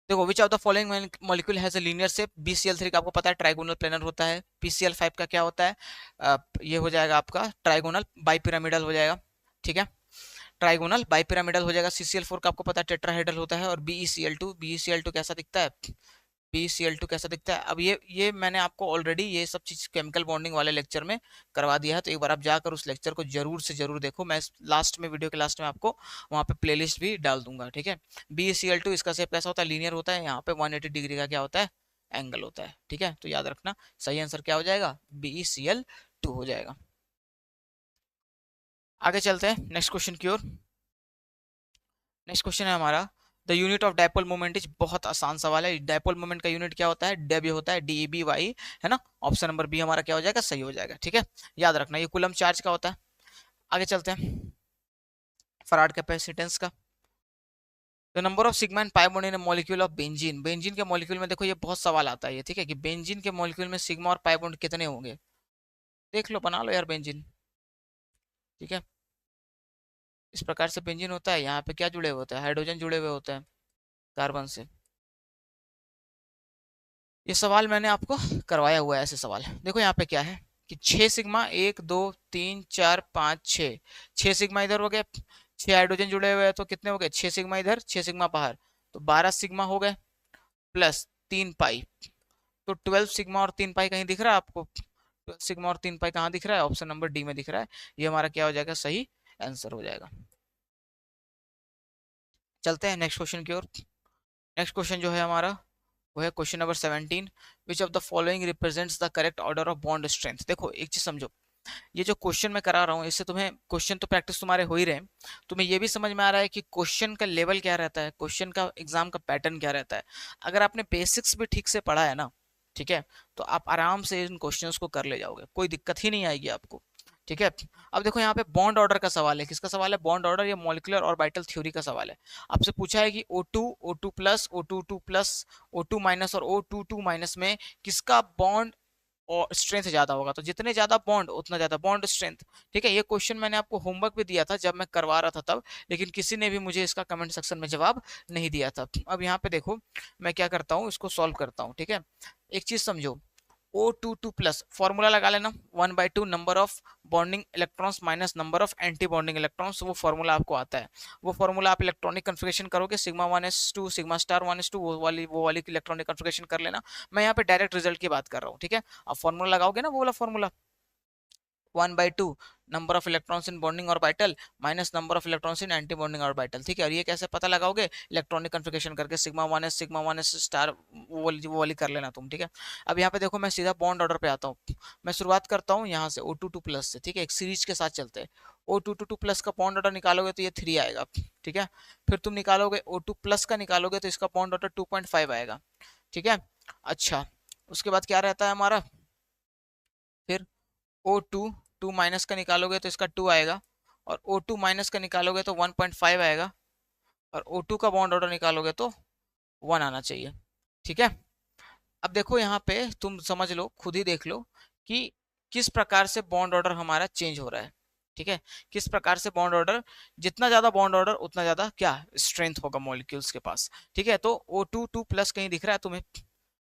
देखो, which of the following molecule has a linear shape. BCl3 का आपको पता है ट्राइगोनल प्लेनर होता है। PCl5 का क्या होता है, ये हो जाएगा आपका ट्राइगोनल बाइपिरामिडल हो जाएगा। ठीक है, ट्राइगोनल बाइपिरामिडल हो जाएगा। CCl4 का आपको पता है टेट्राहेड्रल होता है। और BeCl2 कैसा दिखता है, BeCl2 कैसा दिखता है। अब ये मैंने आपको ऑलरेडी ये सब चीज केमिकल बॉन्डिंग वाले लेक्चर में करवा दिया है, तो एक बार आप जाकर उस लेक्चर को जरूर से जरूर देखो। मैं लास्ट में, वीडियो के लास्ट में आपको वहाँ पे प्लेलिस्ट भी डाल दूंगा। ठीक है, BeCl2 इसका शेप कैसा होता है, लीनियर होता है। यहाँ पे 180 डिग्री का क्या होता है, एंगल होता है। ठीक है, तो याद रखना सही आंसर क्या हो जाएगा, BeCl2 हो जाएगा। आगे चलते हैं नेक्स्ट क्वेश्चन की ओर। नेक्स्ट क्वेश्चन है हमारा, the unit of dipole moment is. बहुत आसान सवाल है। डायपोल मोमेंट का यूनिट क्या होता है, डब्ल्यू होता है, DeBy है ना। ऑप्शन नंबर बी हमारा क्या हो जाएगा, सही हो जाएगा। ठीक है, याद रखना ये कूलम चार्ज का होता है। आगे चलते हैं, फराड कैपेसिटेंस का। The number of sigma and pi bond in molecule of benzene. Benzene के मॉलिक्यूल में देखो ये बहुत सवाल आता है ये। ठीक है, कि बेंजीन के मॉलिक्यूल में सिग्मा और पाई बॉन्ड कितने होंगे, देख लो, बना लो यार बेंजीन। ठीक है, इस प्रकार से बेंजीन होता है। यहाँ पे क्या जुड़े हुए होते हैं, हाइड्रोजन जुड़े हुए होते हैं कार्बन से। ये सवाल मैंने आपको करवाया हुआ है, ऐसे सवाल। देखो यहाँ पे क्या है कि 6 सिग्मा, 1 2 3 4 5 6, 6 सिग्मा इधर हो गए, 6 हाइड्रोजन जुड़े हुए हैं, तो कितने हो गए, 6 सिग्मा इधर, 6 सिग्मा बाहर, तो 12 सिग्मा हो गए, प्लस 3 पाई। तो 12 सिग्मा और 3 पाई कहीं दिख रहा है आपको, 12 सिग्मा और 3 पाई कहाँ दिख रहा है, ऑप्शन नंबर डी में दिख रहा है। ये हमारा क्या हो जाएगा, सही आंसर हो जाएगा। चलते हैं नेक्स्ट क्वेश्चन की ओर। नेक्स्ट क्वेश्चन जो है हमारा, वो है question number 17। Which of the following represents the correct order of bond strength. देखो एक चीज समझो, ये जो क्वेश्चन मैं करा रहा हूँ, इससे तुम्हें क्वेश्चन तो प्रैक्टिस तुम्हारे हो ही रहे हैं, तुम्हें ये भी समझ में आ रहा है कि क्वेश्चन का लेवल क्या रहता है, क्वेश्चन का एग्जाम का पैटर्न क्या रहता है। अगर आपने बेसिक्स भी ठीक से पढ़ा है ना, ठीक है, तो आप आराम से इन क्वेश्चंस को कर ले जाओगे, कोई दिक्कत ही नहीं आएगी आपको। ठीक है, अब देखो यहाँ पे बॉन्ड ऑर्डर का सवाल है। किसका सवाल है, बॉन्ड ऑर्डर या मॉलिक्यूलर ऑर्बिटल थ्योरी का सवाल है। आपसे पूछा है कि O2, O2 plus, O2 plus, O2 minus और O2 माइनस में किसका बॉन्ड और स्ट्रेंथ ज्यादा होगा। तो जितने ज्यादा बॉन्ड उतना ज्यादा बॉन्ड स्ट्रेंथ। ठीक है, ये क्वेश्चन मैंने आपको होमवर्क भी दिया था जब मैं करवा रहा था तब, लेकिन किसी ने भी मुझे इसका कमेंट सेक्शन में जवाब नहीं दिया था। अब यहाँ पे देखो मैं क्या करता हूँ, इसको सॉल्व करता हूँ। ठीक है, एक चीज समझो, O22 प्लस फॉर्मूला लगा लेना, 1/2 number of bonding electrons minus number of anti bonding electrons. वो फॉर्मूला आपको आता है, वो फॉर्मूला आप इलेक्ट्रॉनिक कन्फिगरेशन करोगे, sigma 1s2 sigma star 1s2, वो वाली इलेक्ट्रॉनिक कन्फिगरेशन कर लेना। मैं यहाँ पे डायरेक्ट रिजल्ट की बात कर रहा हूँ। ठीक है, अब फॉर्मूला लगाओगे ना, वो वाला formula 1/2 number of electrons in bonding orbital minus number of electrons in anti bonding orbital, ठीक है। और ये कैसे पता लगाओगे, इलेक्ट्रॉनिक कन्फिगरेशन करके सिग्मा वन एस स्टार, वो वाली कर लेना तुम, ठीक है। अब यहाँ पे देखो मैं सीधा बॉन्ड ऑर्डर पे आता हूँ। मैं शुरुआत करता हूँ यहाँ से O22 प्लस से, ठीक है, एक सीरीज के साथ चलते हैं। O22 प्लस का बॉन्ड ऑर्डर निकालोगे तो ये 3 आएगा, ठीक है। फिर तुम निकालोगे O2 प्लस का निकालोगे तो इसका बॉन्ड ऑर्डर 2.5 आएगा, ठीक है। अच्छा, उसके बाद क्या रहता है हमारा, फिर O2 2 माइनस का निकालोगे तो इसका 2 आएगा, और O2 माइनस का निकालोगे तो 1.5 आएगा, और O2 का बॉन्ड ऑर्डर निकालोगे तो 1 आना चाहिए, ठीक है। अब देखो यहाँ पे तुम समझ लो, खुद ही देख लो कि किस प्रकार से बॉन्ड ऑर्डर हमारा चेंज हो रहा है, ठीक है। किस प्रकार से बॉन्ड ऑर्डर, जितना ज्यादा बॉन्ड ऑर्डर उतना ज्यादा क्या स्ट्रेंथ होगा मॉलिक्यूल्स के पास, ठीक है। तो O22 प्लस कहीं दिख रहा है तुम्हें,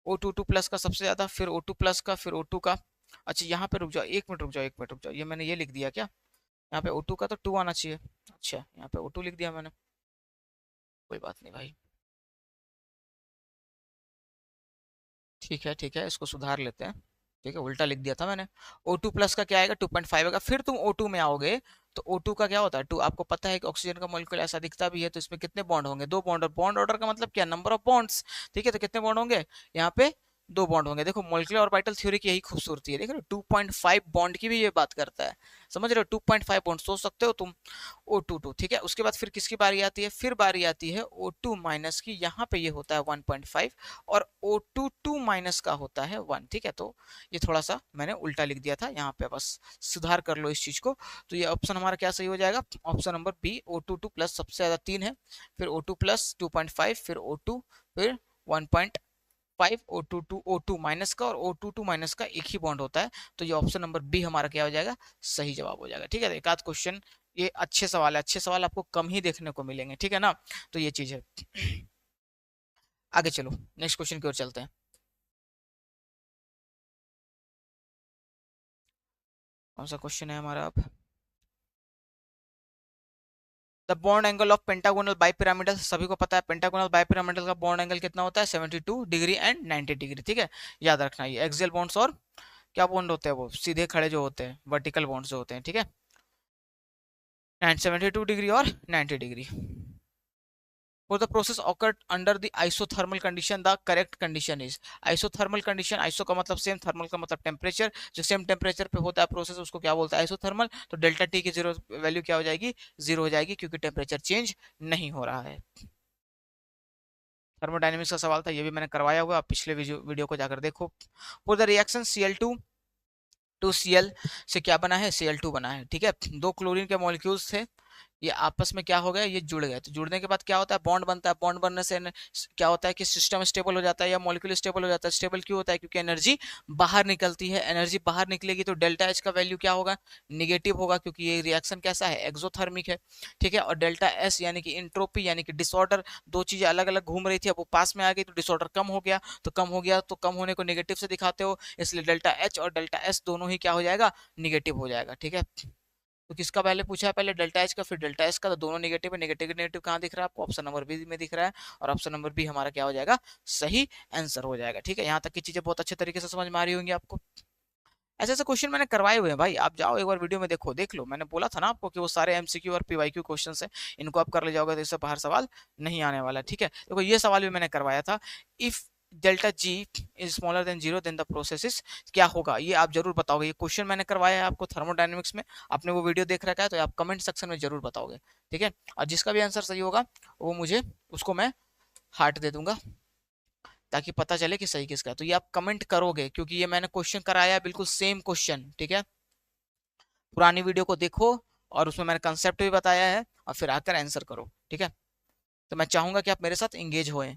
O22 प्लस का सबसे ज्यादा, फिर O2 प्लस का, फिर O2 का। अच्छा यहाँ पे रुक जाओ, एक मिनट रुक जाओ, एक मिनट रुक जाओ, ये मैंने ये लिख दिया क्या, यहाँ पे O2 का तो 2 आना चाहिए। अच्छा यहाँ पे O2 लिख दिया मैंने, कोई बात नहीं भाई, ठीक है ठीक है, इसको सुधार लेते हैं, ठीक है, उल्टा लिख दिया था मैंने। O2 प्लस का क्या आएगा, 2.5 आएगा। फिर तुम O2 में आओगे तो O2 का क्या होता है, 2। आपको पता है कि ऑक्सीजन का मॉलिक्यूल ऐसा दिखता भी है, तो इसमें कितने बॉन्ड होंगे, 2 बॉन्ड। और बॉन्ड ऑर्डर का मतलब क्या, नंबर ऑफ बॉन्ड्स, ठीक है। तो कितने बॉन्ड होंगे यहाँ पे, 2 बॉन्ड होंगे। देखो मॉलिक्यूलर ऑर्बिटल थ्योरी की यही खूबसूरती है, देख रहे हो 2.5 बॉन्ड की भी ये बात करता है, समझ रहे हो, 2.5 बॉन्ड सोच सकते हो तुम। O22, ठीक है। उसके बाद फिर किसकी बारी आती है, फिर बारी आती है O2 माइनस की, यहाँ पे ये होता है 1.5, और O22 माइनस का होता है 1, ठीक है। तो ये थोड़ा सा मैंने उल्टा लिख दिया था यहाँ पे, बस सुधार कर लो इस चीज को। तो ये ऑप्शन हमारा क्या सही हो जाएगा, option number B, O22 plus सबसे ज्यादा 3 है, फिर O2 प्लस 2.5, फिर O2, फिर 1.5, O22 माइनस का, और O22 माइनस का एक ही बॉन्ड होता है। तो ये ऑप्शन नंबर बी हमारा क्या हो जाएगा, सही जवाब हो जाएगा, ठीक है। एक आध क्वेश्चन, ये अच्छे सवाल है, अच्छे सवाल आपको कम ही देखने को मिलेंगे, ठीक है ना। तो ये चीज है। आगे चलो, नेक्स्ट क्वेश्चन की ओर चलते हैं। कौन सा क्वेश्चन है हमारा अब, the bond angle of pentagonal bipyramidal, सभी को पता है पेंटागोनल बाइपिरामिडल का बॉन्ड एंगल कितना होता है, 72 डिग्री एंड 90 डिग्री, ठीक है। याद रखना, ये एक्सियल बॉन्ड्स और क्या बॉन्ड होते हैं, वो सीधे खड़े जो होते हैं, वर्टिकल बॉन्ड्स जो होते हैं, ठीक है, 72 डिग्री और 90 degree. For the process occurred under the isothermal condition, the correct condition is, isothermal condition, iso का मतलब सेम, थर्मल का मतलब टेम्परेचर, जो सेम टेम्परेचर पे होता है प्रोसेस उसको क्या बोलता है, आइसोथर्मल। तो डेल्टा टी की जीरो वैल्यू क्या हो जाएगी, 0 हो जाएगी, क्योंकि टेम्परेचर चेंज नहीं हो रहा है। थर्मोडायनेमिक्स का सवाल था, ये भी मैंने करवाया हुआ, आप पिछले वीडियो को जाकर देखो। For the reaction Cl2 to Cl से क्या बना है, Cl2 बना है, ठीक है। 2 क्लोरीन के मॉलिक्यूल्स थे, ये आपस में क्या हो गया, ये जुड़ गए। तो जुड़ने के बाद क्या होता है, बॉन्ड बनता है। बॉन्ड बनने से क्या होता है कि सिस्टम स्टेबल हो जाता है या मॉलिक्यूल स्टेबल हो जाता है। स्टेबल क्यों होता है, क्योंकि एनर्जी बाहर निकलती है। एनर्जी बाहर निकलेगी तो डेल्टा एच का वैल्यू क्या होगा, निगेटिव होगा, क्योंकि ये रिएक्शन कैसा है, एक्सोथर्मिक है, ठीक है। और डेल्टा एस यानी कि इंट्रोपी यानी कि डिसऑर्डर, दो चीजें अलग अलग घूम रही थी, अब वो पास में आ गई तो डिसऑर्डर कम हो गया। तो कम हो गया तो कम होने को नेगेटिव से दिखाते हो, इसलिए डेल्टा एच और डेल्टा एस दोनों ही क्या हो जाएगा, निगेटिव हो जाएगा, ठीक है। तो किसका पहले पूछा है, पहले डेल्टा एच का फिर डेल्टा एस का, तो दोनों नेगेटिव है। नेगेटिव नेगेटिव कहाँ दिख रहा है आपको, ऑप्शन नंबर बी में दिख रहा है, और ऑप्शन नंबर बी हमारा क्या हो जाएगा, सही आंसर हो जाएगा, ठीक है। यहाँ तक की चीजें बहुत अच्छे तरीके से समझ में आ रही होंगी आपको। ऐसे ऐसे क्वेश्चन मैंने करवाए हुए हैं भाई, आप जाओ एक बार वीडियो में देखो, देख लो, मैंने बोला था ना आपको कि वो सारे एमसीक्यू और पीवाईक्यू क्वेश्चंस हैं, इनको आप कर ले जाओगे तो इससे बाहर सवाल नहीं आने वाला, ठीक है। देखो ये सवाल भी मैंने करवाया था, if delta G is smaller than 0 then the process is, क्या होगा, ये आप जरूर बताओगे। ये क्वेश्चन मैंने करवाया है आपको थर्मोडायनेमिक्स में, आपने वो वीडियो देख रखा है तो आप कमेंट सेक्शन में जरूर बताओगे, ठीक है। और जिसका भी आंसर सही होगा वो मुझे, उसको मैं हार्ट दे दूंगा, ताकि पता चले कि सही किसका है। तो ये आप कमेंट करोगे, क्योंकि ये मैंने क्वेश्चन कराया है बिल्कुल सेम क्वेश्चन, ठीक है। पुरानी वीडियो को देखो, और उसमें मैंने कंसेप्ट भी बताया है, और फिर आकर आंसर करो, ठीक है। तो मैं चाहूंगा कि आप मेरे साथ इंगेज होए।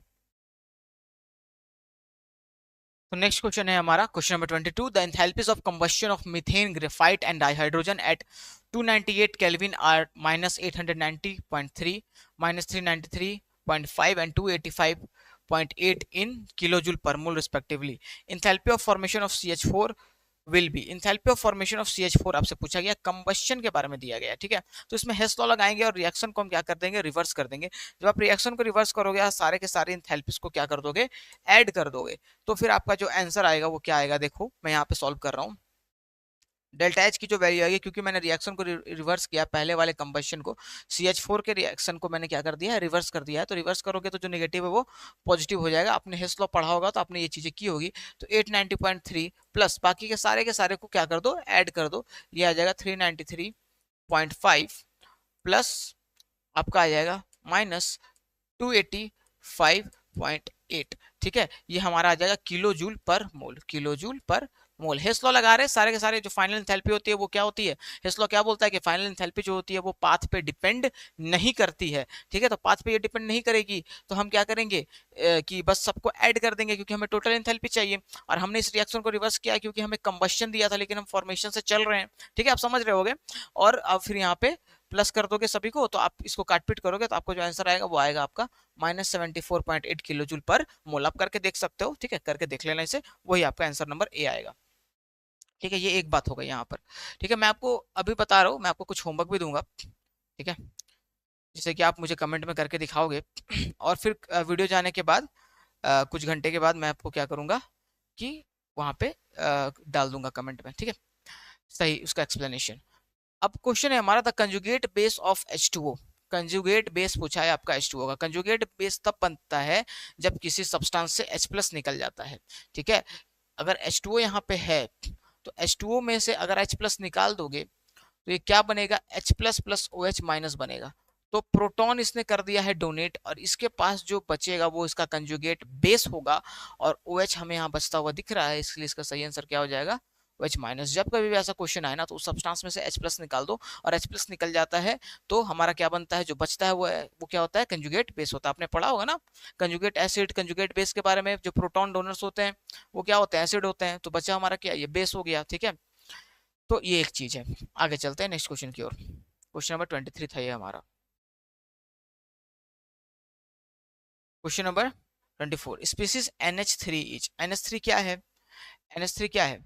तो नेक्स्ट क्वेश्चन है हमारा, question number 22, the enthalpies of combustion of methane, graphite and dihydrogen at 298 kelvin are -890.3, -393.5 and 285.8 in kilojoule per mole respectively. Enthalpy of formation of CH4 will be, enthalpy of formation of CH4 आपसे पूछा गया, combustion के बारे में दिया गया, ठीक है। तो इसमें हेस लॉ लगाएंगे और रिएक्शन को हम क्या कर देंगे, रिवर्स कर देंगे। जब आप रिएक्शन को रिवर्स करोगे, सारे के सारे इंथैल्पीज को क्या कर दोगे, ऐड कर दोगे, तो फिर आपका जो आंसर आएगा वो क्या आएगा, देखो मैं यहाँ पे सॉल्व कर रहा हूँ। डेल्टा एच की जो वैल्यू आएगी, क्योंकि मैंने रिएक्शन को रिवर्स किया, पहले वाले कंबशन को, CH4 के रिएक्शन को मैंने क्या कर दिया है, रिवर्स कर दिया है। तो रिवर्स करोगे तो जो नेगेटिव है वो पॉजिटिव हो जाएगा। आपने हेस लॉ पढ़ा होगा तो आपने ये चीजें की होगी। तो 890.3 प्लस बाकी के सारे को क्या कर दो, ऐड कर दो। ये आ जाएगा 393.5 प्लस आपका आ जाएगा माइनस 285.8। ठीक है, ये हमारा आ जाएगा किलो जूल पर मोल, किलो जूल पर मोल। हेस लॉ लगा रहे हैं सारे के सारे। जो फाइनल एंथैल्पी होती है वो क्या होती है, हेस लॉ क्या बोलता है कि फाइनल एंथैल्पी जो होती है वो पाथ पे डिपेंड नहीं करती है। ठीक है, तो पाथ पे ये डिपेंड नहीं करेगी तो हम क्या करेंगे कि बस सबको ऐड कर देंगे, क्योंकि हमें टोटल एंथैल्पी चाहिए। और हमने इस रिएक्शन को रिवर्स किया क्योंकि हमें कंबशन दिया था, लेकिन हम फॉर्मेशन से चल रहे हैं। ठीक है, आप समझ रहे होगे। और अब फिर यहाँ पे प्लस कर दोगे सभी को, तो आप इसको काटपीट करोगे तो आपको जो आंसर आएगा वो आएगा आपका -74.8 किलो जूल पर मोल। आप करके देख सकते हो। ठीक है, करके देख लेना इसे, वही आपका आंसर नंबर ए आएगा। ठीक है, ये एक बात हो गई यहाँ पर। ठीक है, मैं आपको अभी बता रहा हूँ, मैं आपको कुछ होमवर्क भी दूंगा। ठीक है, जिससे कि आप मुझे कमेंट में करके दिखाओगे। और फिर वीडियो जाने के बाद कुछ घंटे के बाद मैं आपको क्या करूंगा कि वहां पे डाल दूंगा कमेंट में। ठीक है, सही उसका एक्सप्लेनेशन। अब क्वेश्चन है हमारा, the conjugate base of H2O। Conjugate base पूछा है आपका H2O का। कंजुगेट बेस तब बनता है जब किसी सब्सटेंस से H+ निकल जाता है। ठीक है, अगर H2O यहाँ पे है तो H2O में से अगर H+ निकाल दोगे तो ये क्या बनेगा, H+ प्लस OH माइनस बनेगा। तो प्रोटॉन इसने कर दिया है डोनेट, और इसके पास जो बचेगा वो इसका कंजुगेट बेस होगा। और OH हमें यहाँ बचता हुआ दिख रहा है, इसलिए इसका सही आंसर क्या हो जाएगा, OH माइनस। जब कभी भी ऐसा क्वेश्चन आए ना तो उस सब्सटेंस में से H+ निकाल दो, और H+ निकल जाता है तो हमारा क्या बनता है, जो बचता है वो क्या होता है, कंजुगेट बेस होता है। आपने पढ़ा होगा ना कंजुगेट एसिड, कंजुगेट बेस के बारे में। जो प्रोटॉन डोनर्स होते हैं वो क्या होते हैं, एसिड होते हैं। तो बचा हमारा क्या, ये बेस हो गया। ठीक है, तो ये एक चीज है। आगे चलते हैं नेक्स्ट क्वेश्चन की ओर। क्वेश्चन नंबर 23 था ये हमारा। Question number 24, species NH3 etch. NH3 क्या है, NH3 क्या है,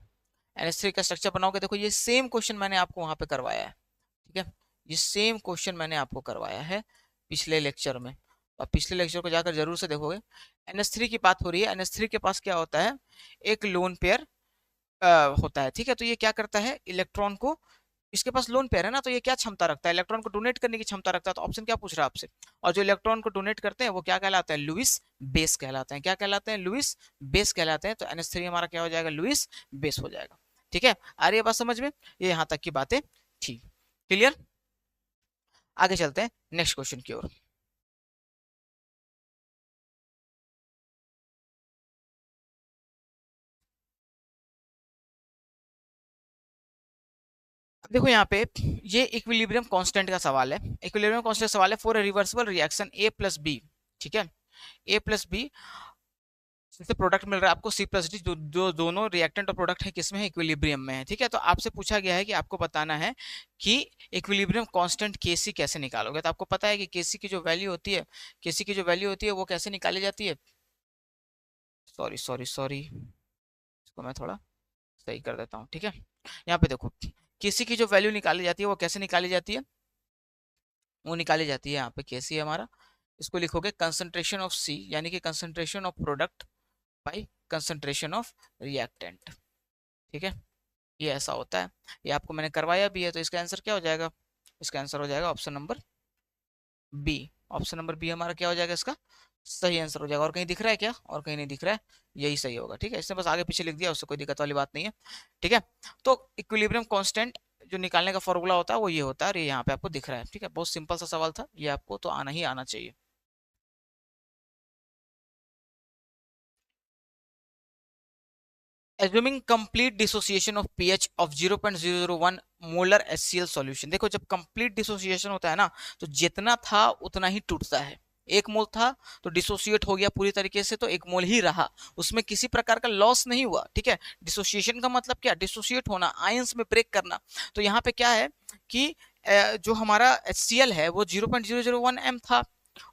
NH3 का स्ट्रक्चर बनाओगे। देखो ये सेम क्वेश्चन मैंने आपको वहां पे करवाया है। ठीक है, ये सेम क्वेश्चन मैंने आपको करवाया है पिछले लेक्चर में। और पिछले लेक्चर को जाकर जरूर से देखोगे। NH3 की बात हो रही है। NH3 के पास क्या होता है, एक लोन पेयर होता है। ठीक है, तो ये क्या करता है, इलेक्ट्रॉन को, इसके पास लोन पेयर है ना, तो ये क्या क्षमता रखता है, इलेक्ट्रॉन को डोनेट करने की क्षमता रखता है। तो ऑप्शन क्या पूछ रहा है आपसे। और जो इलेक्ट्रॉन को डोनेट करते हैं वो क्या कहलाते हैं, लुइस बेस कहलाते हैं। क्या कहलाते हैं, लुइस बेस कहलाते हैं। तो NH3 हमारा क्या हो जाएगा, लुइस बेस हो जाएगा। ठीक है, आ रही है बात समझ में, ये यहाँ तक की बातें थी। क्लियर, आगे चलते हैं नेक्स्ट क्वेश्चन की ओर। देखो यहाँ पे ये इक्विलिब्रियम कांस्टेंट का सवाल है। इक्विलिब्रियम कांस्टेंट सवाल है फॉर रिवर्सिबल रिएक्शन A+B। ठीक है, A+B से प्रोडक्ट मिल रहा है आपको C+D, जो दोनों रिएक्टेंट और प्रोडक्ट है किसमें है, इक्विलिब्रियम में है। ठीक है, तो आपसे पूछा गया है कि आपको बताना है कि इक्विलिब्रियम कांस्टेंट Kc कैसे निकालोगे। तो आपको पता है कि Kc की जो वैल्यू होती है, Kc की जो वैल्यू होती है वो कैसे निकाली जाती है। सॉरी सॉरी सॉरी, इसको मैं थोड़ा सही कर देता हूँ। ठीक है, यहाँ पे देखो Kc की जो वैल्यू निकाली जाती है वो कैसे निकाली जाती है, वो निकाली जाती है यहाँ पे Kc हमारा, इसको लिखोगे कंसंट्रेशन ऑफ C, यानी कि concentration of product by concentration of reactant. ठीक है, ये ऐसा होता है। ये आपको मैंने करवाया भी है। तो इसका आंसर क्या हो जाएगा, इसका आंसर हो जाएगा option number B. Option number B हमारा क्या हो जाएगा, इसका सही आंसर हो जाएगा। और कहीं दिख रहा है क्या, और कहीं नहीं दिख रहा है, यही सही होगा। ठीक है, इसने बस आगे पीछे लिख दिया, उससे कोई दिक्कत वाली बात नहीं है। ठीक है, तो इक्विलिब्रियम कांस्टेंट जो निकालने का फॉर्मूला होता है वो ये होता है, और ये यहाँ पे आपको दिख रहा है। ठीक है, बहुत सिंपल सा सवाल था, ये आपको तो आना ही आना चाहिए। Assuming complete dissociation of pH of 0.001 molar HCl solution. देखो जब कंप्लीट डिसोसिएशन होता है ना तो जितना था उतना ही टूटता है। एक मोल था तो डिसोसिएट हो गया पूरी तरीके से, तो एक मोल ही रहा, उसमें किसी प्रकार का लॉस नहीं हुआ। ठीक है, डिसोसिएशन का मतलब क्या, डिसोसिएट होना, आयंस में ब्रेक करना। तो यहाँ पे क्या है कि जो हमारा HCl है वो 0.001 m था,